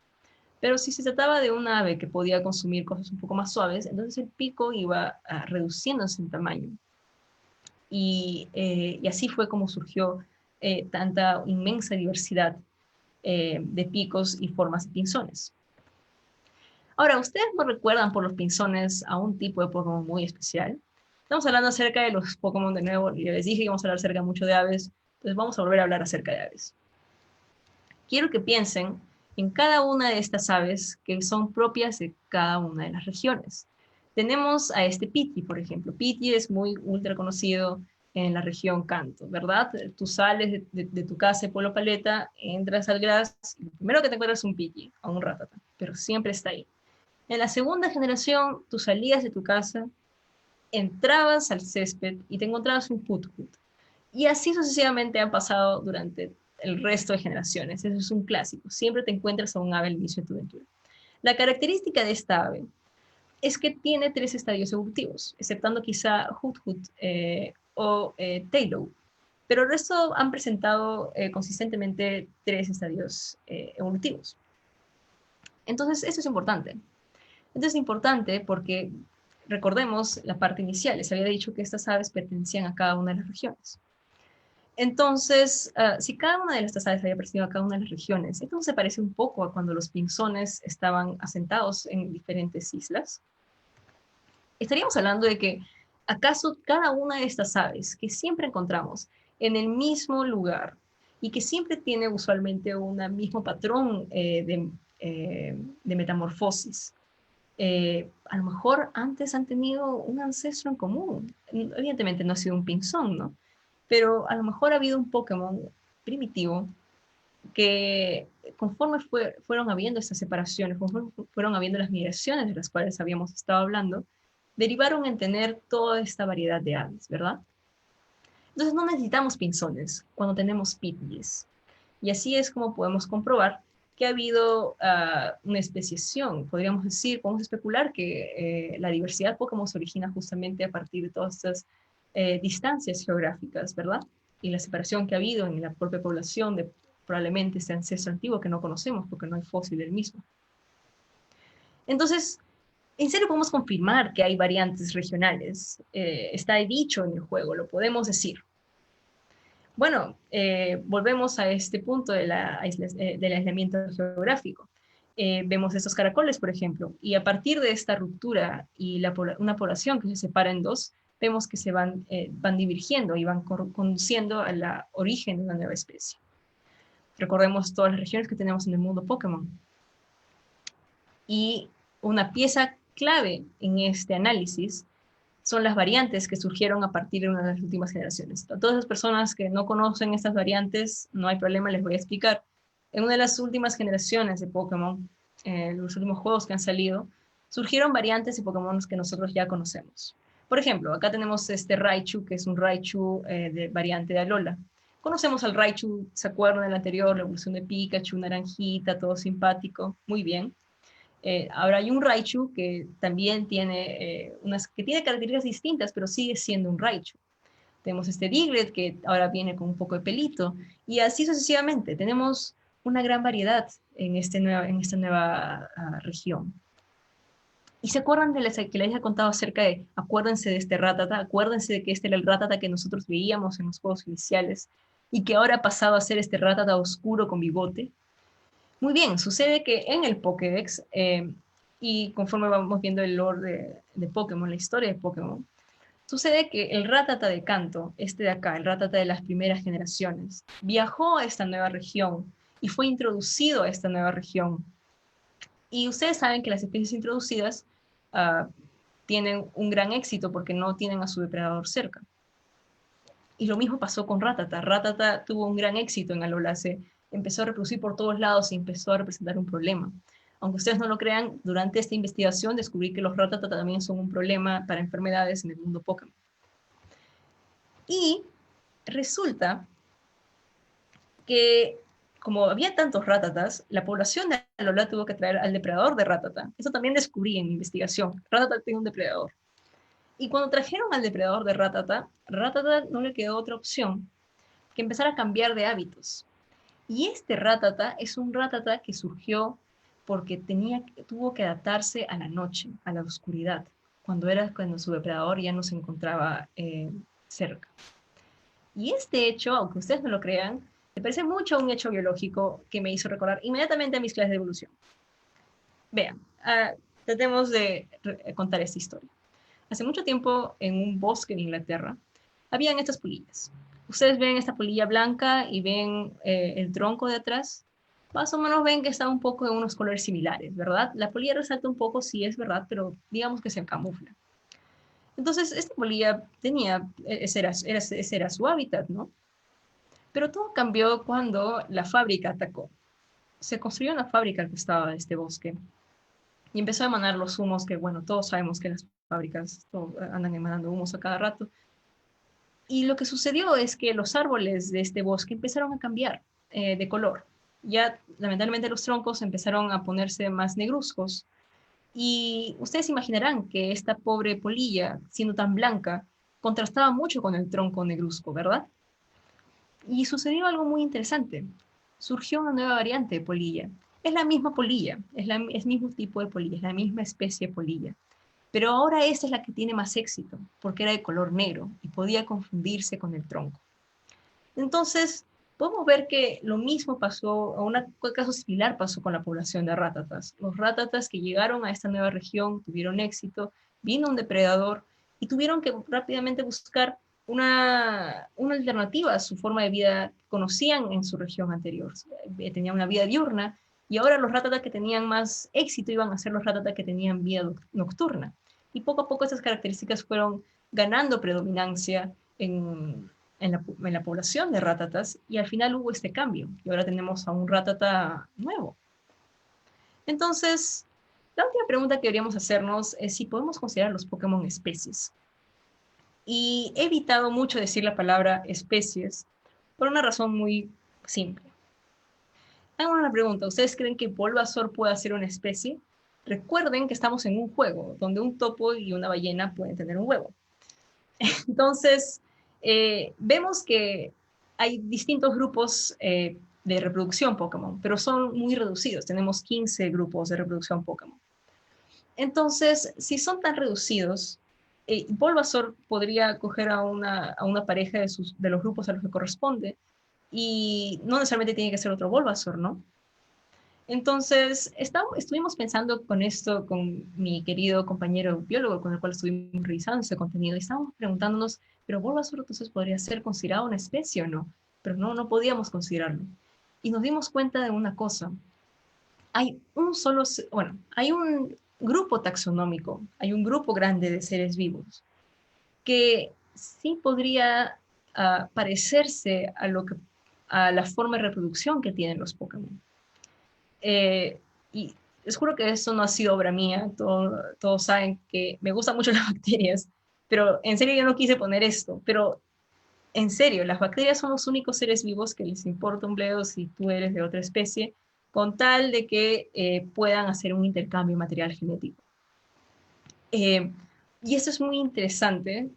[SPEAKER 3] Pero si se trataba de un ave que podía consumir cosas un poco más suaves, entonces el pico iba reduciéndose en tamaño. Y así fue como surgió tanta inmensa diversidad de picos y formas de pinzones. Ahora, ¿ustedes no recuerdan por los pinzones a un tipo de Pokémon muy especial? Estamos hablando acerca de los Pokémon de nuevo, y les dije que íbamos a hablar acerca mucho de aves, entonces vamos a volver a hablar acerca de aves. Quiero que piensen en cada una de estas aves que son propias de cada una de las regiones. Tenemos a este Pidgey, por ejemplo. Pidgey es muy ultra conocido en la región Kanto, ¿verdad? Tú sales de tu casa de Pueblo Paleta, entras al Gras, y lo primero que te encuentras es un Pidgey o un Rattata, pero siempre está ahí. En la segunda generación, tú salías de tu casa, entrabas al césped y te encontrabas un Hoothoot. Y así sucesivamente han pasado durante el resto de generaciones. Eso es un clásico. Siempre te encuentras a un ave al inicio de tu aventura. La característica de esta ave es que tiene 3 estadios evolutivos, exceptando quizá Hoothoot o Taillow. Pero el resto han presentado consistentemente 3 estadios evolutivos. Entonces, eso es importante. Entonces es importante porque, recordemos la parte inicial, les había dicho que estas aves pertenecían a cada una de las regiones. Entonces, si cada una de estas aves había pertenecido a cada una de las regiones, esto se parece un poco a cuando los pinzones estaban asentados en diferentes islas. Estaríamos hablando de que, ¿acaso cada una de estas aves que siempre encontramos en el mismo lugar y que siempre tiene usualmente un mismo patrón de metamorfosis, a lo mejor antes han tenido un ancestro en común? Evidentemente no ha sido un pinzón, ¿no? Pero a lo mejor ha habido un Pokémon primitivo que conforme fueron habiendo estas separaciones, conforme fueron habiendo las migraciones de las cuales habíamos estado hablando, derivaron en tener toda esta variedad de aves, ¿verdad? Entonces no necesitamos pinzones cuando tenemos Pidgeys. Y así es como podemos comprobar que ha habido una especiación. Podríamos decir, podemos especular que la diversidad Pokémon se origina justamente a partir de todas estas distancias geográficas, ¿verdad? Y la separación que ha habido en la propia población de probablemente este ancestro antiguo que no conocemos porque no hay fósil del mismo. Entonces, ¿en serio podemos confirmar que hay variantes regionales? Está dicho en el juego, lo podemos decir. Bueno, volvemos a este punto del aislamiento geográfico. Vemos estos caracoles, por ejemplo, y a partir de esta ruptura y una población que se separa en dos, vemos que se van divergiendo y van conduciendo al origen de una nueva especie. Recordemos todas las regiones que tenemos en el mundo Pokémon. Y una pieza clave en este análisis son las variantes que surgieron a partir de una de las últimas generaciones. A todas las personas que no conocen estas variantes, no hay problema, les voy a explicar. En una de las últimas generaciones de Pokémon, los últimos juegos que han salido, surgieron variantes de Pokémon que nosotros ya conocemos. Por ejemplo, acá tenemos este Raichu, que es un Raichu de variante de Alola. Conocemos al Raichu, ¿se acuerdan del anterior? La evolución de Pikachu, naranjita, todo simpático, muy bien. Ahora hay un Raichu que también tiene que tiene características distintas, pero sigue siendo un Raichu. Tenemos este Diglett que ahora viene con un poco de pelito, y así sucesivamente. Tenemos una gran variedad en esta nueva región. ¿Y se acuerdan de que les he contado acerca de, acuérdense de este Rattata, acuérdense de que este era el Rattata que nosotros veíamos en los juegos iniciales, y que ahora ha pasado a ser este Rattata oscuro con bigote? Muy bien, sucede que en el Pokédex, y conforme vamos viendo el lore de Pokémon, la historia de Pokémon, sucede que el Rattata de Kanto, este de acá, el Rattata de las primeras generaciones, viajó a esta nueva región y fue introducido a esta nueva región. Y ustedes saben que las especies introducidas tienen un gran éxito porque no tienen a su depredador cerca. Y lo mismo pasó con Rattata. Rattata tuvo un gran éxito en Alola, empezó a reproducir por todos lados y empezó a representar un problema. Aunque ustedes no lo crean, durante esta investigación descubrí que los Rattata también son un problema para enfermedades en el mundo Pokémon. Y resulta que, como había tantos Rattatas, la población de Alola tuvo que traer al depredador de Rattata. Eso también descubrí en mi investigación. Rattata tiene un depredador. Y cuando trajeron al depredador de Ratata, Ratata no le quedó otra opción que empezar a cambiar de hábitos. Y este Ratata es un Ratata que surgió porque tuvo que adaptarse a la noche, a la oscuridad, cuando su depredador ya no se encontraba cerca. Y este hecho, aunque ustedes no lo crean, me parece mucho a un hecho biológico que me hizo recordar inmediatamente a mis clases de evolución. Vean, tratemos de contar esta historia. Hace mucho tiempo, en un bosque en Inglaterra, habían estas polillas. Ustedes ven esta polilla blanca y ven el tronco de atrás. Más o menos ven que está un poco en unos colores similares, ¿verdad? La polilla resalta un poco, sí es verdad, pero digamos que se camufla. Entonces, esta polilla ese era su hábitat, ¿no? Pero todo cambió cuando la fábrica atacó. Se construyó una fábrica al costado de este bosque y empezó a emanar los humos que, bueno, todos sabemos que las fábricas andan emanando humos a cada rato. Y lo que sucedió es que los árboles de este bosque empezaron a cambiar de color. Ya, lamentablemente, los troncos empezaron a ponerse más negruzcos. Y ustedes imaginarán que esta pobre polilla, siendo tan blanca, contrastaba mucho con el tronco negruzco, ¿verdad? Y sucedió algo muy interesante. Surgió una nueva variante de polilla. Es la misma polilla, es el mismo tipo de polilla, es la misma especie de polilla. Pero ahora esta es la que tiene más éxito, porque era de color negro y podía confundirse con el tronco. Entonces, podemos ver que lo mismo pasó, o un caso similar pasó con la población de rátatas. Los rátatas que llegaron a esta nueva región tuvieron éxito, vino un depredador y tuvieron que rápidamente buscar una alternativa a su forma de vida que conocían en su región anterior. Tenían una vida diurna y ahora los rátatas que tenían más éxito iban a ser los rátatas que tenían vida nocturna. Y poco a poco esas características fueron ganando predominancia en la población de rátatas y al final hubo este cambio y ahora tenemos a un rátata nuevo. Entonces, la última pregunta que deberíamos hacernos es si podemos considerar los Pokémon especies. Y he evitado mucho decir la palabra especies por una razón muy simple. Hagan una pregunta, ¿ustedes creen que Bulbasaur puede ser una especie? Recuerden que estamos en un juego donde un topo y una ballena pueden tener un huevo. Entonces, vemos que hay distintos grupos de reproducción Pokémon, pero son muy reducidos. Tenemos 15 grupos de reproducción Pokémon. Entonces, si son tan reducidos, Bulbasaur podría coger a una pareja de los grupos a los que corresponde y no necesariamente tiene que ser otro Bulbasaur, ¿no? Entonces, estuvimos pensando con esto, con mi querido compañero biólogo con el cual estuvimos revisando ese contenido, y estábamos preguntándonos, pero Bulbasaur entonces podría ser considerado una especie o no, pero no podíamos considerarlo. Y nos dimos cuenta de una cosa, hay un grupo taxonómico, hay un grupo grande de seres vivos que sí podría parecerse a la forma de reproducción que tienen los Pokémon. Y les juro que esto no ha sido obra mía, todos saben que me gustan mucho las bacterias, pero en serio yo no quise poner esto, pero en serio, las bacterias son los únicos seres vivos que les importa un bledo si tú eres de otra especie, con tal de que puedan hacer un intercambio material genético. Y esto es muy interesante,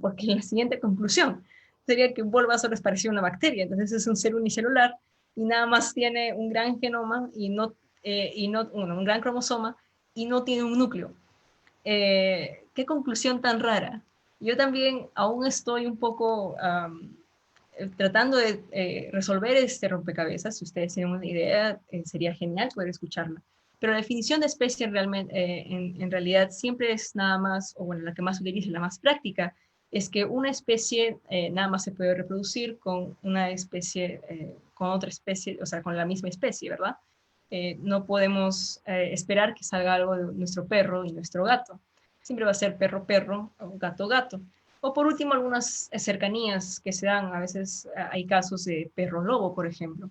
[SPEAKER 3] porque la siguiente conclusión sería que un Bulbasaur es parecido a una bacteria, entonces es un ser unicelular y nada más tiene un gran genoma un gran cromosoma y no tiene un núcleo. ¿Qué conclusión tan rara? Yo también aún estoy un poco tratando de resolver este rompecabezas. Si ustedes tienen una idea, sería genial poder escucharla. Pero la definición de especie en realidad siempre es nada más, o bueno, la que más se utiliza, la más práctica, es que una especie nada más se puede reproducir con una especie, con otra especie, o sea, con la misma especie, ¿verdad? No podemos esperar que salga algo de nuestro perro y nuestro gato. Siempre va a ser perro-perro o gato-gato. O por último, algunas cercanías que se dan, a veces hay casos de perro-lobo, por ejemplo.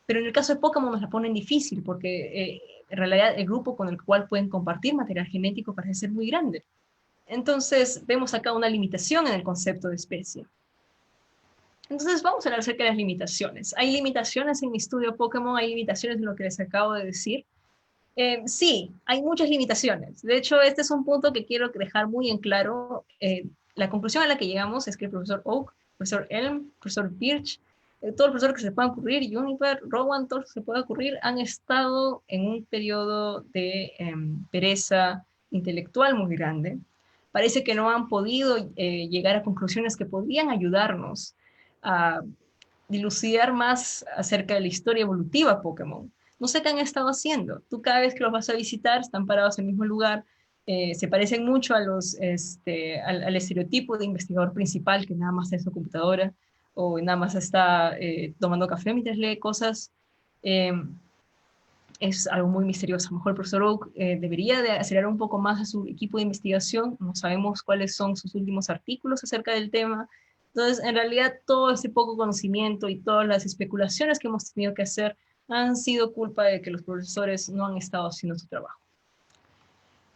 [SPEAKER 3] Pero en el caso de Pokémon nos la ponen difícil porque en realidad el grupo con el cual pueden compartir material genético parece ser muy grande. Entonces vemos acá una limitación en el concepto de especie. Entonces vamos a hablar acerca de las limitaciones. Hay limitaciones en mi estudio Pokémon, hay limitaciones en lo que les acabo de decir. Sí, hay muchas limitaciones. De hecho, este es un punto que quiero dejar muy en claro. La conclusión a la que llegamos es que el profesor Oak, el profesor Elm, el profesor Birch, todos los profesores que se puedan ocurrir, Juniper, Rowan, todos los que se puedan ocurrir, han estado en un periodo de pereza intelectual muy grande. Parece que no han podido llegar a conclusiones que podrían ayudarnos a dilucidar más acerca de la historia evolutiva de Pokémon. No sé qué han estado haciendo. Tú cada vez que los vas a visitar, están parados en el mismo lugar, se parecen mucho a al estereotipo de investigador principal que nada más está en su computadora o nada más está tomando café mientras lee cosas. Eh, es algo muy misterioso. A lo mejor el profesor Oak debería de acelerar un poco más a su equipo de investigación. No sabemos cuáles son sus últimos artículos acerca del tema. Entonces, en realidad, todo ese poco conocimiento y todas las especulaciones que hemos tenido que hacer han sido culpa de que los profesores no han estado haciendo su trabajo.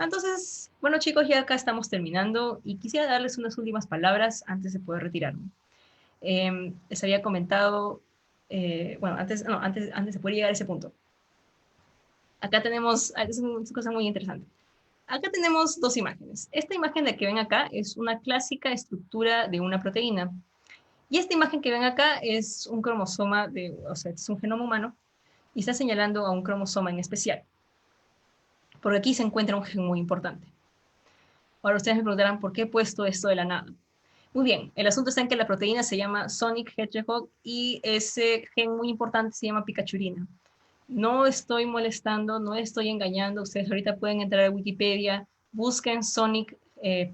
[SPEAKER 3] Entonces, bueno chicos, ya acá estamos terminando y quisiera darles unas últimas palabras antes de poder retirarme. Les había comentado, bueno, antes de poder llegar a ese punto. Acá tenemos, es una cosa muy interesante. Acá tenemos dos imágenes. Esta imagen de que ven acá es una clásica estructura de una proteína. Y esta imagen que ven acá es un cromosoma, o sea, es un genoma humano, y está señalando a un cromosoma en especial. Por aquí se encuentra un gen muy importante. Ahora ustedes me preguntarán, ¿por qué he puesto esto de la nada? Muy bien, el asunto está en que la proteína se llama Sonic Hedgehog y ese gen muy importante se llama Pikachurina. No estoy molestando, no estoy engañando. Ustedes ahorita pueden entrar a Wikipedia, busquen Sonic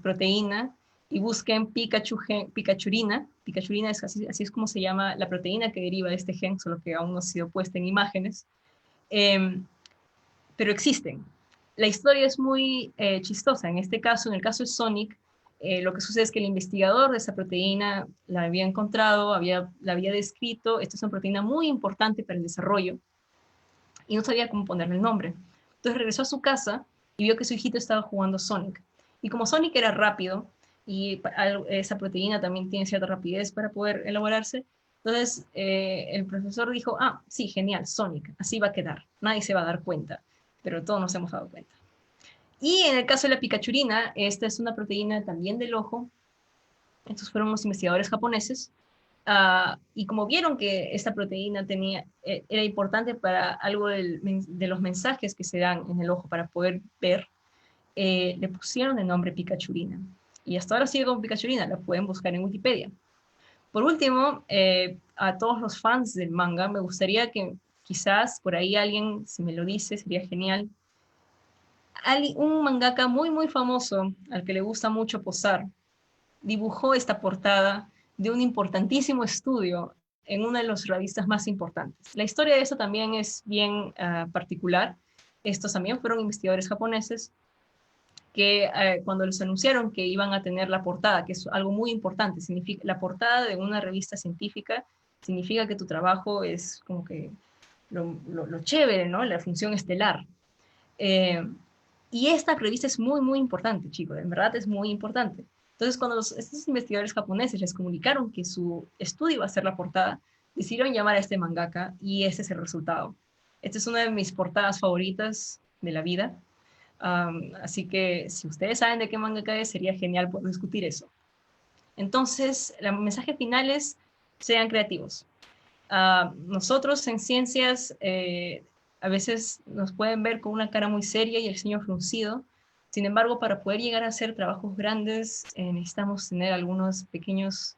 [SPEAKER 3] proteína y busquen Pikachurina. Pikachurina es así es como se llama la proteína que deriva de este gen, solo que aún no ha sido puesta en imágenes. Pero existen. La historia es muy chistosa. En este caso, en el caso de Sonic, lo que sucede es que el investigador de esa proteína la había encontrado, la había descrito. Esta es una proteína muy importante para el desarrollo y no sabía cómo ponerle el nombre. Entonces regresó a su casa y vio que su hijito estaba jugando Sonic. Y como Sonic era rápido, y esa proteína también tiene cierta rapidez para poder elaborarse, entonces el profesor dijo, ah, sí, genial, Sonic, así va a quedar, nadie se va a dar cuenta, pero todos nos hemos dado cuenta. Y en el caso de la pikachurina, esta es una proteína también del ojo. Estos fueron los investigadores japoneses. Y como vieron que esta proteína era importante para algo de los mensajes que se dan en el ojo para poder ver, le pusieron el nombre Pikachurina. Y hasta ahora sigue con Pikachurina, la pueden buscar en Wikipedia. Por último, a todos los fans del manga, me gustaría que quizás por ahí alguien, si me lo dice, sería genial. Un mangaka muy, muy famoso, al que le gusta mucho posar, dibujó esta portada de un importantísimo estudio en una de las revistas más importantes. La historia de eso también es bien particular. Estos también fueron investigadores japoneses que cuando les anunciaron que iban a tener la portada, que es algo muy importante, significa, la portada de una revista científica significa que tu trabajo es como que lo chévere, ¿no? La función estelar. Y esta revista es muy, muy importante, chicos, en verdad es muy importante. Entonces, cuando estos investigadores japoneses les comunicaron que su estudio iba a ser la portada, decidieron llamar a este mangaka y este es el resultado. Esta es una de mis portadas favoritas de la vida. Así que si ustedes saben de qué mangaka es, sería genial poder discutir eso. Entonces, el mensaje final es, sean creativos. Nosotros en ciencias a veces nos pueden ver con una cara muy seria y el ceño fruncido. Sin embargo, para poder llegar a hacer trabajos grandes, necesitamos tener algunos pequeños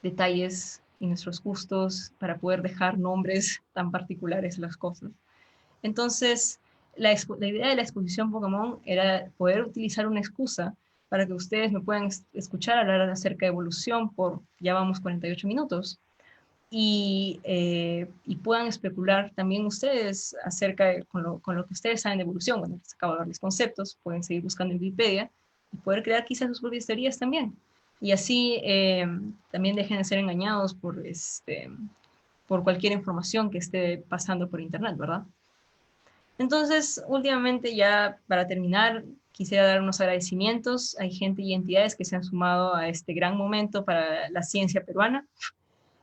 [SPEAKER 3] detalles y nuestros gustos para poder dejar nombres tan particulares a las cosas. Entonces, la idea de la exposición Pokémon era poder utilizar una excusa para que ustedes me puedan escuchar hablar acerca de evolución por, ya vamos 48 minutos, y puedan especular también ustedes acerca de, con lo que ustedes saben de evolución. Bueno, les acabo de dar los conceptos, pueden seguir buscando en Wikipedia y poder crear quizás sus propias teorías también. Y así también dejen de ser engañados por cualquier información que esté pasando por internet, ¿verdad? Entonces, últimamente ya para terminar, quisiera dar unos agradecimientos. Hay gente y entidades que se han sumado a este gran momento para la ciencia peruana.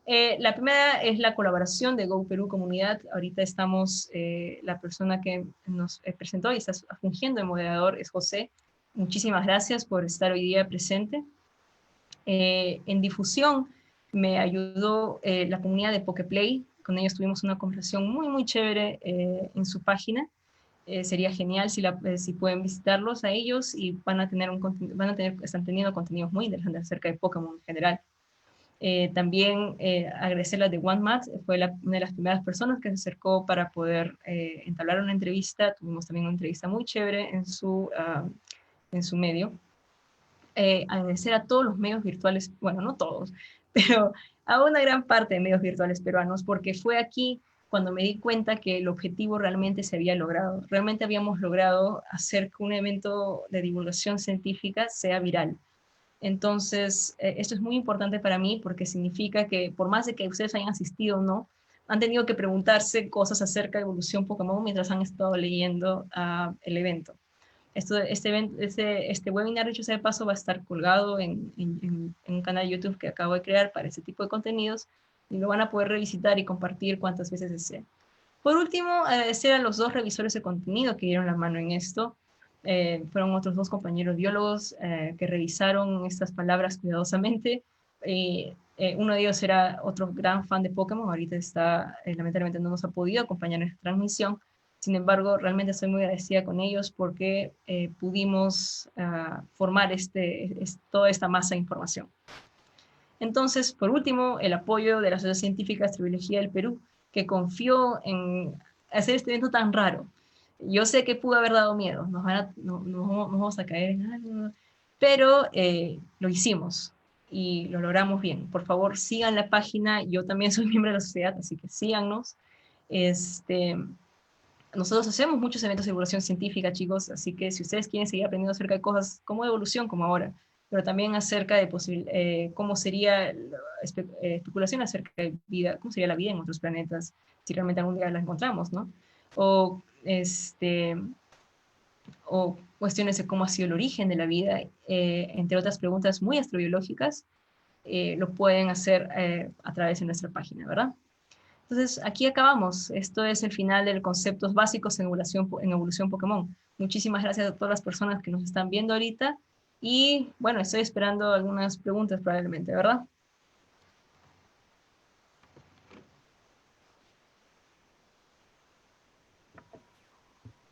[SPEAKER 3] La primera es la colaboración de Go Perú Comunidad. Ahorita estamos, la persona que nos presentó y está fungiendo de moderador es José. Muchísimas gracias por estar hoy día presente. En difusión me ayudó la comunidad de Pokeplay. Con ellos tuvimos una conversación muy, muy chévere en su página. Sería genial si pueden visitarlos a ellos y están teniendo contenidos muy interesantes acerca de Pokémon en general. También agradecer a de OneMat, fue una de las primeras personas que se acercó para poder entablar una entrevista. Tuvimos también una entrevista muy chévere en su medio. Agradecer a todos los medios virtuales, bueno, no todos, pero a una gran parte de medios virtuales peruanos, porque fue aquí cuando me di cuenta que el objetivo realmente se había logrado. Realmente habíamos logrado hacer que un evento de divulgación científica sea viral. Entonces, esto es muy importante para mí porque significa que por más de que ustedes hayan asistido o no, han tenido que preguntarse cosas acerca de evolución Pokémon mientras han estado leyendo el evento. Este webinar, dicho sea de paso, va a estar colgado en un canal de YouTube que acabo de crear para este tipo de contenidos y lo van a poder revisitar y compartir cuantas veces deseen. Por último, agradecer a los 2 revisores de contenido que dieron la mano en esto. Fueron otros 2 compañeros biólogos que revisaron estas palabras cuidadosamente. Uno de ellos era otro gran fan de Pokémon, ahorita lamentablemente no nos ha podido acompañar en esta transmisión. Sin embargo, realmente estoy muy agradecida con ellos porque pudimos formar toda esta masa de información. Entonces, por último, el apoyo de la Sociedad Científica de Astrobiología del Perú, que confió en hacer este evento tan raro. Yo sé que pudo haber dado miedo, nos vamos a caer en algo, pero lo hicimos y lo logramos bien. Por favor, sigan la página, yo también soy miembro de la sociedad, así que síganos. Nosotros hacemos muchos eventos de divulgación científica, chicos, así que si ustedes quieren seguir aprendiendo acerca de cosas como evolución, como ahora, pero también acerca de cómo sería especulación acerca de vida, cómo sería la vida en otros planetas, si realmente algún día la encontramos, ¿no? O, o cuestiones de cómo ha sido el origen de la vida, entre otras preguntas muy astrobiológicas, lo pueden hacer a través de nuestra página, ¿verdad? Entonces, aquí acabamos. Esto es el final de conceptos básicos en evolución Pokémon. Muchísimas gracias a todas las personas que nos están viendo ahorita. Y bueno, estoy esperando algunas preguntas probablemente, ¿verdad?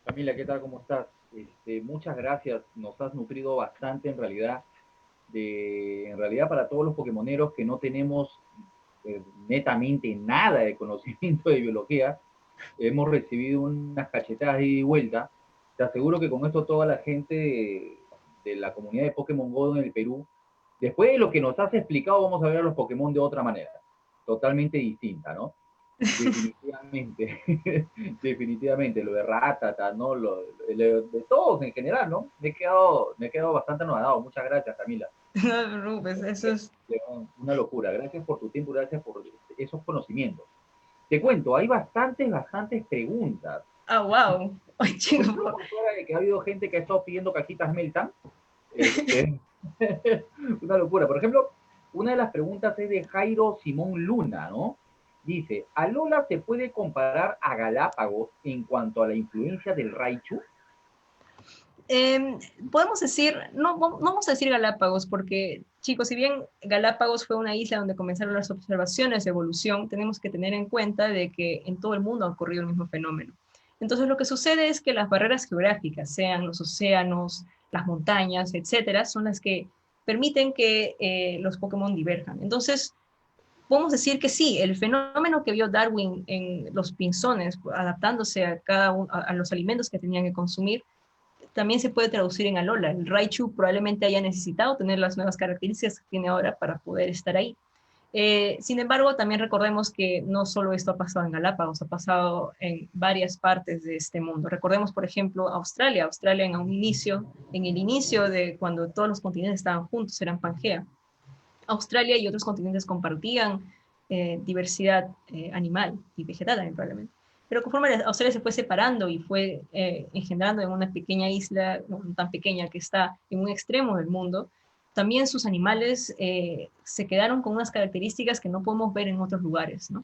[SPEAKER 2] Camila, ¿qué tal? ¿Cómo estás? Muchas gracias. Nos has nutrido bastante en realidad. En realidad para todos los pokemoneros que no tenemos netamente nada de conocimiento de biología, hemos recibido unas cachetadas de ida y vuelta. Te aseguro que con esto toda la gente de la comunidad de Pokémon Go en el Perú, después de lo que nos has explicado, vamos a ver a los Pokémon de otra manera, totalmente distinta, ¿no? Definitivamente, definitivamente, lo de Ratata, ¿no? De todos en general, ¿no? Me he quedado bastante anonadado. Muchas gracias, Camila.
[SPEAKER 3] No te preocupes, eso es...
[SPEAKER 2] Una locura. Gracias por tu tiempo, gracias por esos conocimientos. Te cuento, hay bastantes preguntas.
[SPEAKER 3] Ah, wow. Ay, chico.
[SPEAKER 2] Por fuera de que ha habido gente que ha estado pidiendo cajitas Meltan, una locura. Por ejemplo, una de las preguntas es de Jairo Simón Luna, ¿no? Dice, ¿Alola se puede comparar a Galápagos en cuanto a la influencia del Raichu?
[SPEAKER 3] Podemos decir, no vamos a decir Galápagos, porque chicos, si bien Galápagos fue una isla donde comenzaron las observaciones de evolución, tenemos que tener en cuenta de que en todo el mundo ha ocurrido el mismo fenómeno. Entonces lo que sucede es que las barreras geográficas, sean los océanos, las montañas, etcétera, son las que permiten que los Pokémon diverjan. Entonces, podemos decir que sí, el fenómeno que vio Darwin en los pinzones, adaptándose a los alimentos que tenían que consumir, también se puede traducir en Alola. El Raichu probablemente haya necesitado tener las nuevas características que tiene ahora para poder estar ahí. Sin embargo, también recordemos que no solo esto ha pasado en Galápagos, ha pasado en varias partes de este mundo. Recordemos, por ejemplo, Australia. Australia en el inicio de cuando todos los continentes estaban juntos, eran Pangea. Australia y otros continentes compartían diversidad animal y vegetal también probablemente. Pero conforme Australia se fue separando y fue engendrando en una pequeña isla, no tan pequeña que está en un extremo del mundo, también sus animales se quedaron con unas características que no podemos ver en otros lugares, ¿no?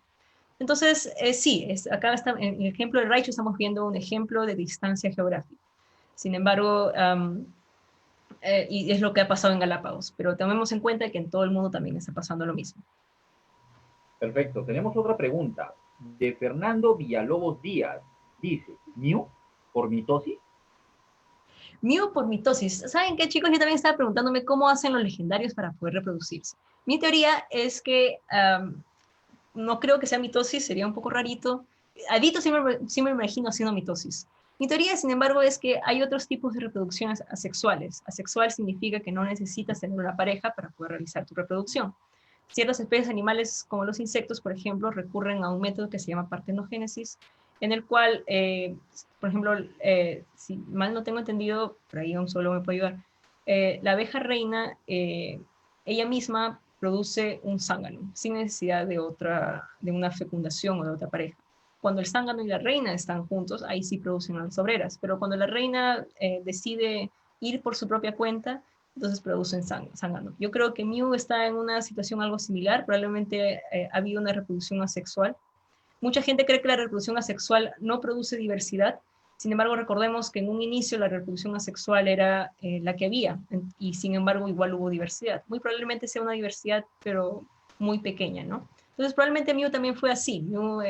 [SPEAKER 3] Entonces, sí, acá está, en el ejemplo de Raichu estamos viendo un ejemplo de distancia geográfica. Sin embargo, y es lo que ha pasado en Galápagos, pero tomemos en cuenta que en todo el mundo también está pasando lo mismo.
[SPEAKER 2] Perfecto. Tenemos otra pregunta de Fernando Villalobos Díaz. Dice, ¿Mew por mitosis?
[SPEAKER 3] Mew por mitosis. ¿Saben qué, chicos? Yo también estaba preguntándome cómo hacen los legendarios para poder reproducirse. Mi teoría es que no creo que sea mitosis, sería un poco rarito. Adito sí me imagino haciendo mitosis. Mi teoría, sin embargo, es que hay otros tipos de reproducciones asexuales. Asexual significa que no necesitas tener una pareja para poder realizar tu reproducción. Ciertas especies animales, como los insectos, por ejemplo, recurren a un método que se llama partenogénesis, en el cual, por ejemplo, si mal no tengo entendido, por ahí un solo me puede ayudar, la abeja reina, ella misma produce un zángano, sin necesidad de una fecundación o de otra pareja. Cuando el zángano y la reina están juntos, ahí sí producen las obreras, pero cuando la reina decide ir por su propia cuenta, entonces producen zángano. Yo creo que Mew está en una situación algo similar, probablemente ha habido una reproducción asexual. Mucha gente cree que la reproducción asexual no produce diversidad, sin embargo recordemos que en un inicio la reproducción asexual era la que había, y sin embargo igual hubo diversidad. Muy probablemente sea una diversidad, pero muy pequeña, ¿no? Entonces probablemente Mew también fue así. Mew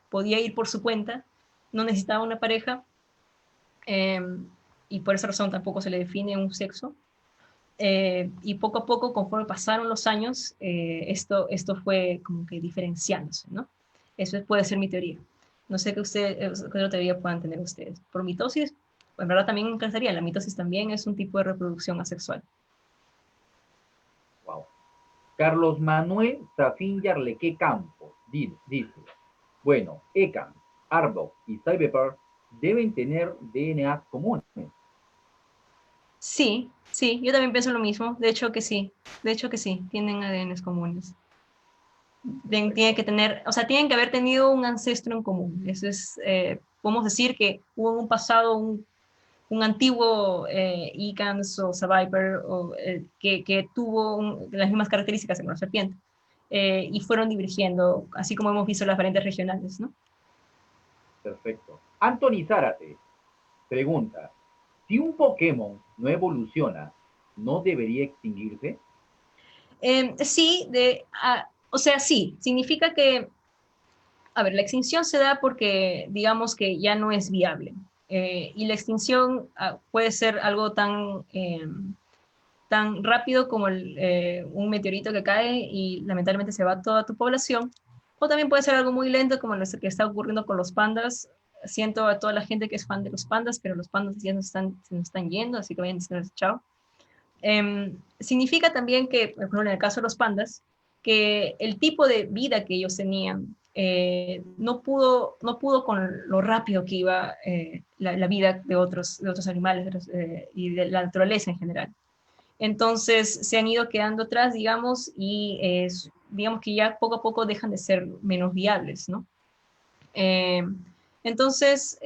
[SPEAKER 3] podía ir por su cuenta, no necesitaba una pareja, eh, y por esa razón tampoco se le define un sexo. Y poco a poco, conforme pasaron los años, esto fue como que diferenciándose, ¿no? Eso puede ser mi teoría. No sé qué otra teoría puedan tener ustedes. Por mitosis, en verdad también me encantaría. La mitosis también es un tipo de reproducción asexual.
[SPEAKER 2] Wow. Carlos Manuel Zafín Yarleque Campos dice, bueno, ECAM, Arbok y Cyberpunk deben tener DNA comunes.
[SPEAKER 3] Sí, sí, yo también pienso lo mismo. De hecho que sí. De hecho que sí, tienen ADNs comunes. Tiene que tener, o sea, tienen que haber tenido un ancestro en común. Eso es, podemos decir que hubo en un pasado un antiguo Icans o Survivor que tuvo las mismas características en una serpiente, y fueron divergiendo, así como hemos visto las variantes regionales, ¿no?
[SPEAKER 2] Perfecto. Anthony Zárate pregunta, si un Pokémon no evoluciona, ¿no debería extinguirse?
[SPEAKER 3] Sí, o sea, sí, significa que, a ver, la extinción se da porque digamos que ya no es viable. Y la extinción puede ser algo tan rápido como un meteorito que cae y lamentablemente se va toda tu población, o también puede ser algo muy lento como lo que está ocurriendo con los pandas. Siento a toda la gente que es fan de los pandas, pero los pandas ya se nos están yendo, así que vayan diciendo chao. Significa también que, por ejemplo, en el caso de los pandas, que el tipo de vida que ellos tenían no pudo con lo rápido que iba la vida de otros animales y de la naturaleza en general. Entonces se han ido quedando atrás, digamos, y digamos que ya poco a poco dejan de ser menos viables, ¿no? Eh, entonces,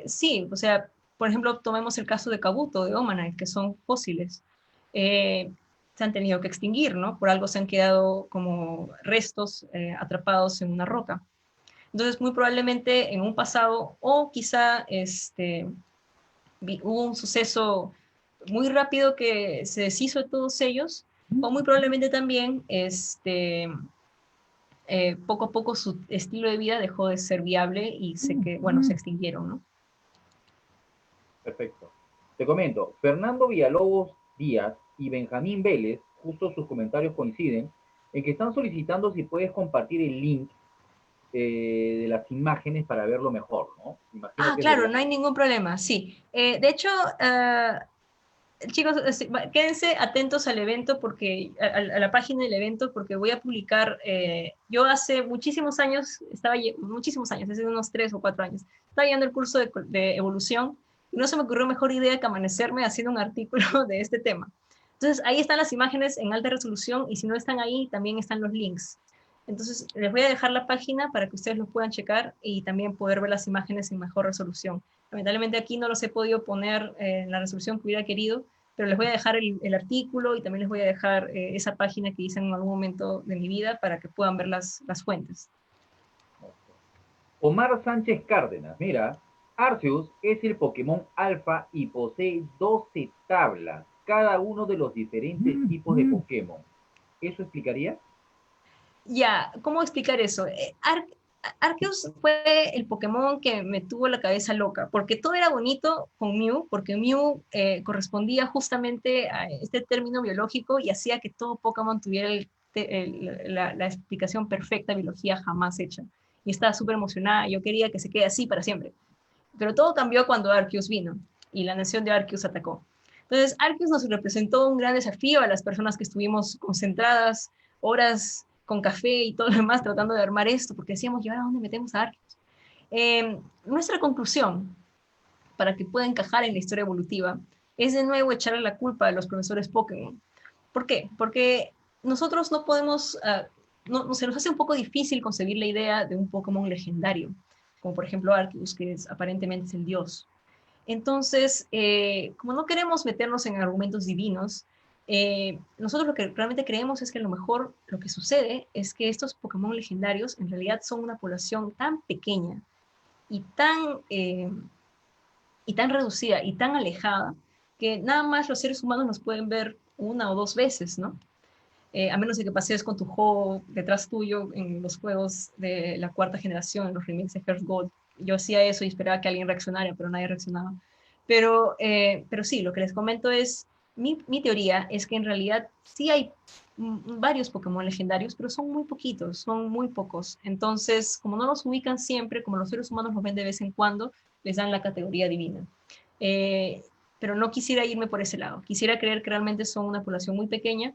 [SPEAKER 3] sí, o sea, por ejemplo, tomemos el caso de Kabuto, de Omanite, que son fósiles. Eh, Se han tenido que extinguir, ¿no? Por algo se han quedado como restos atrapados en una roca. Entonces, muy probablemente en un pasado, o quizá hubo un suceso muy rápido que se deshizo de todos ellos, o muy probablemente también poco a poco su estilo de vida dejó de ser viable y se extinguieron, ¿no?
[SPEAKER 2] Perfecto. Te comento, Fernando Villalobos Díaz y Benjamín Vélez, justo sus comentarios coinciden, en que están solicitando si puedes compartir el link de las imágenes para verlo mejor, ¿no? Imagino que
[SPEAKER 3] Claro, no hay ningún problema, sí. De hecho, chicos, quédense atentos al evento, a la página del evento, porque voy a publicar, yo hace muchísimos años, hace unos 3 o 4 años, estaba llevando el curso de evolución, y no se me ocurrió mejor idea que amanecerme haciendo un artículo de este tema. Entonces, ahí están las imágenes en alta resolución, y si no están ahí, también están los links. Entonces, les voy a dejar la página para que ustedes lo puedan checar y también poder ver las imágenes en mejor resolución. Lamentablemente aquí no los he podido poner en la resolución que hubiera querido, pero les voy a dejar el artículo y también les voy a dejar esa página que hice en algún momento de mi vida para que puedan ver las fuentes.
[SPEAKER 2] Omar Sánchez Cárdenas, mira, Arceus es el Pokémon alfa y posee 12 tablas, cada uno de los diferentes tipos de Pokémon. ¿Eso explicaría?
[SPEAKER 3] Ya, ¿cómo explicar eso? Arceus fue el Pokémon que me tuvo la cabeza loca, porque todo era bonito con Mew, porque Mew correspondía justamente a este término biológico y hacía que todo Pokémon tuviera la explicación perfecta de biología jamás hecha. Y estaba súper emocionada, yo quería que se quede así para siempre. Pero todo cambió cuando Arceus vino y la nación de Arceus atacó. Entonces, Arceus nos representó un gran desafío a las personas que estuvimos concentradas horas con café y todo lo demás tratando de armar esto, porque decíamos, ¿y ahora dónde metemos a Arceus? Nuestra conclusión, para que pueda encajar en la historia evolutiva, es de nuevo echarle la culpa a los profesores Pokémon. ¿Por qué? Porque nosotros no podemos, se nos hace un poco difícil concebir la idea de un Pokémon legendario, como por ejemplo Arceus, que aparentemente es el dios. Entonces, como no queremos meternos en argumentos divinos, nosotros lo que realmente creemos es que a lo mejor lo que sucede es que estos Pokémon legendarios en realidad son una población tan pequeña y tan reducida y tan alejada que nada más los seres humanos nos pueden ver una o dos veces, ¿no? A menos de que pasees con tu juego detrás tuyo en los juegos de la cuarta generación, en los remakes de Heart Gold. Yo hacía eso y esperaba que alguien reaccionara, pero nadie reaccionaba. Pero sí, lo que les comento es, mi teoría es que en realidad sí hay varios Pokémon legendarios, pero son muy poquitos, son muy pocos. Entonces, como no los ubican siempre, como los seres humanos los ven de vez en cuando, les dan la categoría divina. Pero no quisiera irme por ese lado. Quisiera creer que realmente son una población muy pequeña,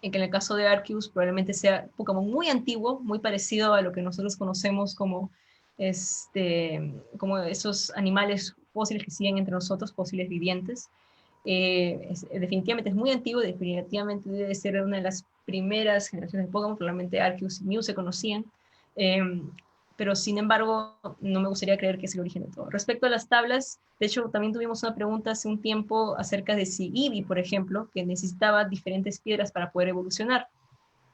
[SPEAKER 3] en que en el caso de Arceus probablemente sea Pokémon muy antiguo, muy parecido a lo que nosotros conocemos como esos animales fósiles que siguen entre nosotros, fósiles vivientes. Definitivamente es muy antiguo, definitivamente debe ser una de las primeras generaciones de Pokémon, probablemente Arceus y Mew se conocían, eh, pero sin embargo no me gustaría creer que es el origen de todo. Respecto a las tablas, de hecho también tuvimos una pregunta hace un tiempo acerca de si Eevee, por ejemplo, que necesitaba diferentes piedras para poder evolucionar,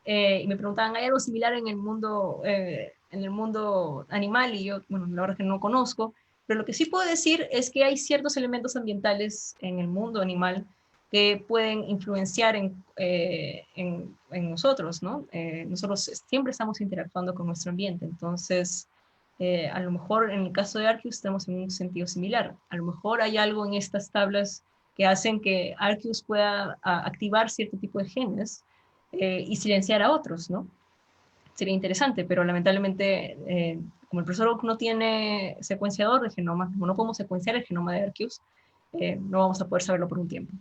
[SPEAKER 3] y me preguntaban, ¿hay algo similar en el mundo animal? Y yo, bueno, la verdad es que no conozco, pero lo que sí puedo decir es que hay ciertos elementos ambientales en el mundo animal que pueden influenciar en nosotros, ¿no? Nosotros siempre estamos interactuando con nuestro ambiente, entonces a lo mejor en el caso de Arceus estamos en un sentido similar. A lo mejor hay algo en estas tablas que hacen que Arceus pueda activar cierto tipo de genes y silenciar a otros, ¿no? Sería interesante, pero lamentablemente, como el profesor Oak no tiene secuenciador de genoma, como no podemos secuenciar el genoma de Arceus, no vamos a poder saberlo por un tiempo.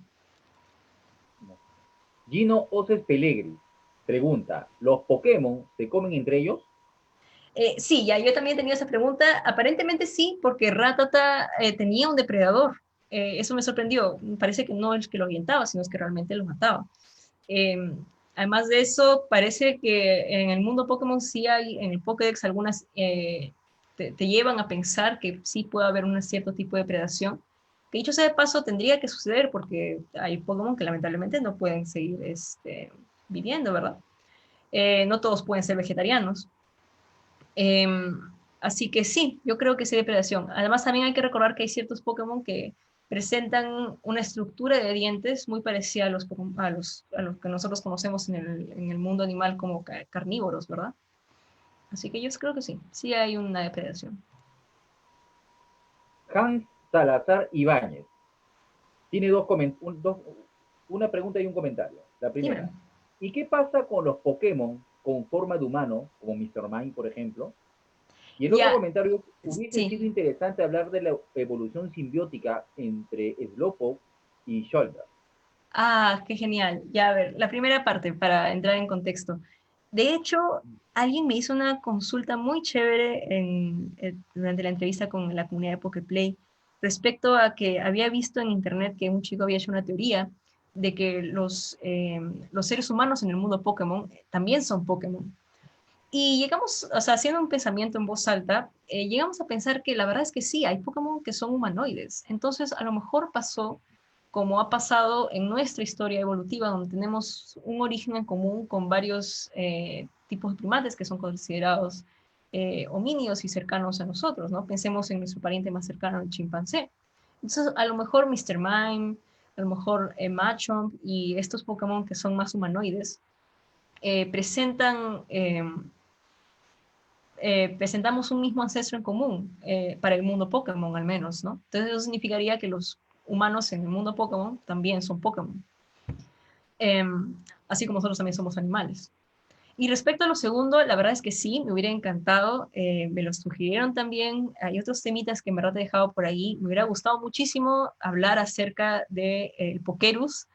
[SPEAKER 2] Gino Oces Pelegri pregunta, ¿los Pokémon se comen entre ellos?
[SPEAKER 3] Sí, ya yo también tenía esa pregunta. Aparentemente sí, porque Rattata tenía un depredador. Eso me sorprendió. Parece que no es que lo ahuyentaba, sino es que realmente lo mataba. Eh, Además de eso, parece que en el mundo Pokémon sí hay, en el Pokédex algunas te llevan a pensar que sí puede haber un cierto tipo de predación. Que dicho sea de paso, tendría que suceder porque hay Pokémon que lamentablemente no pueden seguir viviendo, ¿verdad? No todos pueden ser vegetarianos. Eh, Así que sí, yo creo que sí hay predación. Además, también hay que recordar que hay ciertos Pokémon que presentan una estructura de dientes muy parecida a los que nosotros conocemos en el mundo animal como carnívoros, ¿verdad? Así que yo creo que sí, sí hay una depredación.
[SPEAKER 2] Hans Salazar Ibáñez tiene una pregunta y un comentario. La primera,
[SPEAKER 3] Dime.
[SPEAKER 2] ¿y qué pasa con los Pokémon con forma de humano, como Mr. Mime, por ejemplo? Y el otro
[SPEAKER 3] Ya,
[SPEAKER 2] comentario, hubiese
[SPEAKER 3] sí.
[SPEAKER 2] sido interesante hablar de la evolución simbiótica entre Slowpoke y Shoulder.
[SPEAKER 3] Ah, qué genial. Ya, a ver, la primera parte para entrar en contexto. De hecho, alguien me hizo una consulta muy chévere durante la entrevista con la comunidad de Poképlay respecto a que había visto en internet que un chico había hecho una teoría de que los seres humanos en el mundo Pokémon también son Pokémon. Y llegamos, o sea, haciendo un pensamiento en voz alta, llegamos a pensar que la verdad es que sí, hay Pokémon que son humanoides. Entonces, a lo mejor pasó como ha pasado en nuestra historia evolutiva, donde tenemos un origen en común con varios tipos de primates que son considerados homínidos y cercanos a nosotros, ¿no? Pensemos en nuestro pariente más cercano, el chimpancé. Entonces, a lo mejor Mr. Mime, a lo mejor Machamp y estos Pokémon que son más humanoides, presentamos un mismo ancestro en común para el mundo Pokémon al menos, ¿no? Entonces eso significaría que los humanos en el mundo Pokémon también son Pokémon, así como nosotros también somos animales. Y respecto a lo segundo, la verdad es que sí, me hubiera encantado, me lo sugirieron también, hay otros temitas que en verdad he dejado por ahí, me hubiera gustado muchísimo hablar acerca del Pokerus,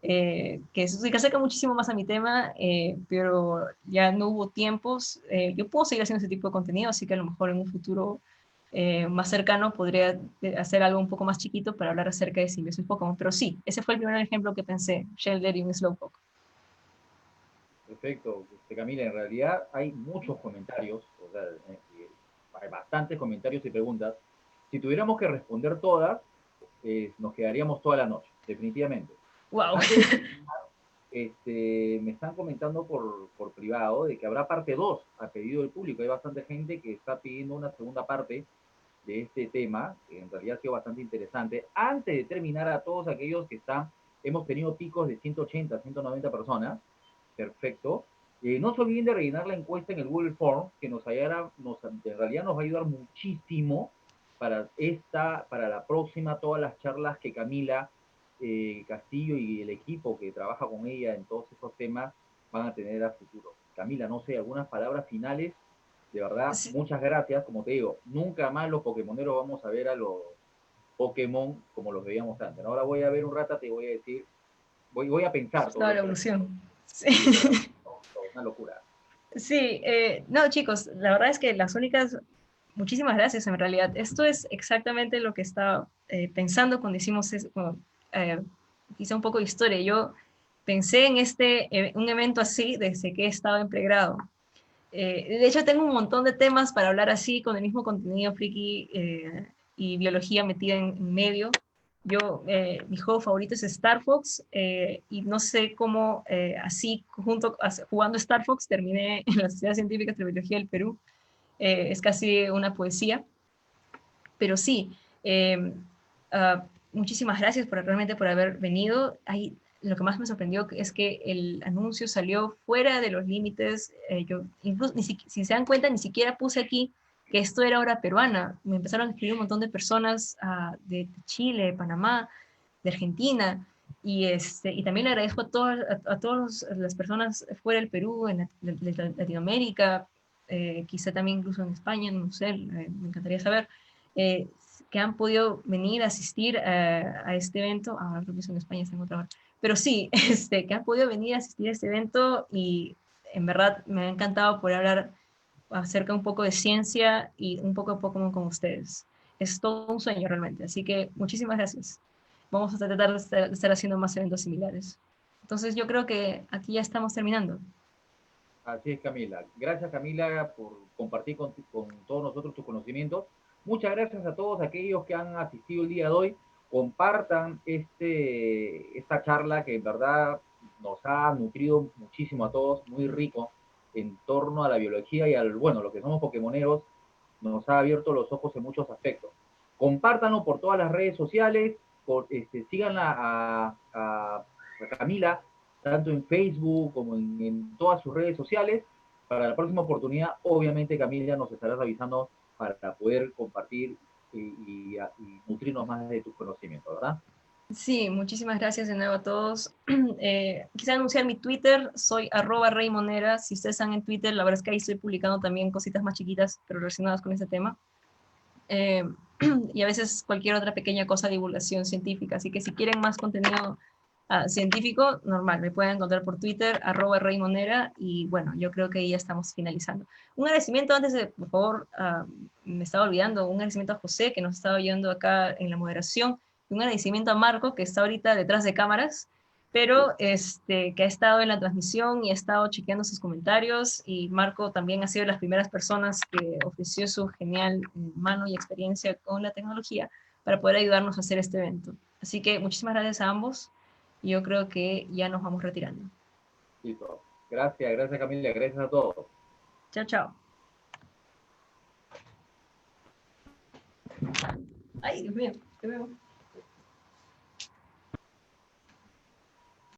[SPEAKER 3] que se acerca muchísimo más a mi tema, pero ya no hubo tiempos. Yo puedo seguir haciendo ese tipo de contenido, así que a lo mejor en un futuro más cercano podría hacer algo un poco más chiquito para hablar acerca de simbiosis Pokémon. Pero sí, ese fue el primer ejemplo que pensé, Shelder y un Slowpoke.
[SPEAKER 2] Perfecto, Camila, en realidad hay muchos comentarios, o sea, hay bastantes comentarios y preguntas. Si tuviéramos que responder todas, nos quedaríamos toda la noche, definitivamente.
[SPEAKER 3] Wow.
[SPEAKER 2] Antes de terminar, me están comentando por privado de que habrá parte 2 a pedido del público. Hay bastante gente que está pidiendo una segunda parte de este tema, que en realidad ha sido bastante interesante. Antes de terminar, a todos aquellos que están, hemos tenido picos de 180, 190 personas, perfecto. No se olviden de rellenar la encuesta en el Google Form, que en realidad nos va a ayudar muchísimo para la próxima, todas las charlas que Camila Castillo y el equipo que trabaja con ella en todos esos temas van a tener a futuro. Camila, no sé, algunas palabras finales. De verdad,
[SPEAKER 3] Sí.
[SPEAKER 2] muchas gracias. Como te digo, nunca más los Pokémoneros vamos a ver a los Pokémon como los veíamos antes. Ahora voy a ver un rato, te voy a decir, voy a pensar todo
[SPEAKER 3] Toda la
[SPEAKER 2] lo que...
[SPEAKER 3] evolución. Sí.
[SPEAKER 2] Sí, de verdad, una locura.
[SPEAKER 3] Sí, no, chicos, la verdad es que las únicas, muchísimas gracias en realidad. Esto es exactamente lo que estaba pensando cuando hicimos quizá un poco de historia. Yo pensé en un evento así desde que he estado en pregrado. De hecho, tengo un montón de temas para hablar así, con el mismo contenido friki y biología metida en medio. Mi juego favorito es Star Fox, y no sé cómo así, jugando Star Fox, terminé en la Sociedad Científica de Biología del Perú. Es casi una poesía, pero sí, muchísimas gracias realmente por haber venido. Lo que más me sorprendió es que el anuncio salió fuera de los límites. Yo, incluso, si se dan cuenta, ni siquiera puse aquí que esto era hora peruana. Me empezaron a escribir un montón de personas de Chile, Panamá, de Argentina, y también le agradezco a todas las personas fuera del Perú, en Latinoamérica, quizá también incluso en España, no sé, me encantaría saber, eh, que han podido venir a asistir a este evento. Ahora creo que es en España, está en otra hora. Pero sí, que han podido venir a asistir a este evento, y en verdad me ha encantado poder hablar acerca un poco de ciencia y un poco de Pokémon con ustedes. Es todo un sueño realmente, así que muchísimas gracias. Vamos a tratar de estar haciendo más eventos similares. Entonces yo creo que aquí ya estamos terminando.
[SPEAKER 2] Así es, Camila. Gracias, Camila, por compartir con todos nosotros tus conocimientos. Muchas gracias a todos aquellos que han asistido el día de hoy. Compartan esta charla que en verdad nos ha nutrido muchísimo a todos, muy rico en torno a la biología y bueno, los que somos pokemoneros, nos ha abierto los ojos en muchos aspectos. Compártanlo por todas las redes sociales, síganla a Camila, tanto en Facebook como en todas sus redes sociales. Para la próxima oportunidad, obviamente Camila nos estará revisando para poder compartir y nutrirnos más de tus conocimientos, ¿verdad?
[SPEAKER 3] Sí, muchísimas gracias de nuevo a todos. Quise anunciar mi Twitter, soy @reymonera. Si ustedes están en Twitter, la verdad es que ahí estoy publicando también cositas más chiquitas, pero relacionadas con este tema. Y a veces cualquier otra pequeña cosa de divulgación científica. Así que si quieren más contenido científico, normal, me pueden encontrar por Twitter, @reymonera. Y bueno, yo creo que ya estamos finalizando. Un agradecimiento antes de, por favor, me estaba olvidando, un agradecimiento a José, que nos estaba oyendo acá en la moderación, y un agradecimiento a Marco, que está ahorita detrás de cámaras, pero que ha estado en la transmisión y ha estado chequeando sus comentarios. Y Marco también ha sido de las primeras personas que ofreció su genial mano y experiencia con la tecnología para poder ayudarnos a hacer este evento. Así que muchísimas gracias a ambos. Y yo creo que ya nos vamos retirando.
[SPEAKER 2] Listo. Gracias Camila, gracias a todos.
[SPEAKER 3] Chao, chao. Ay, Dios mío, te veo.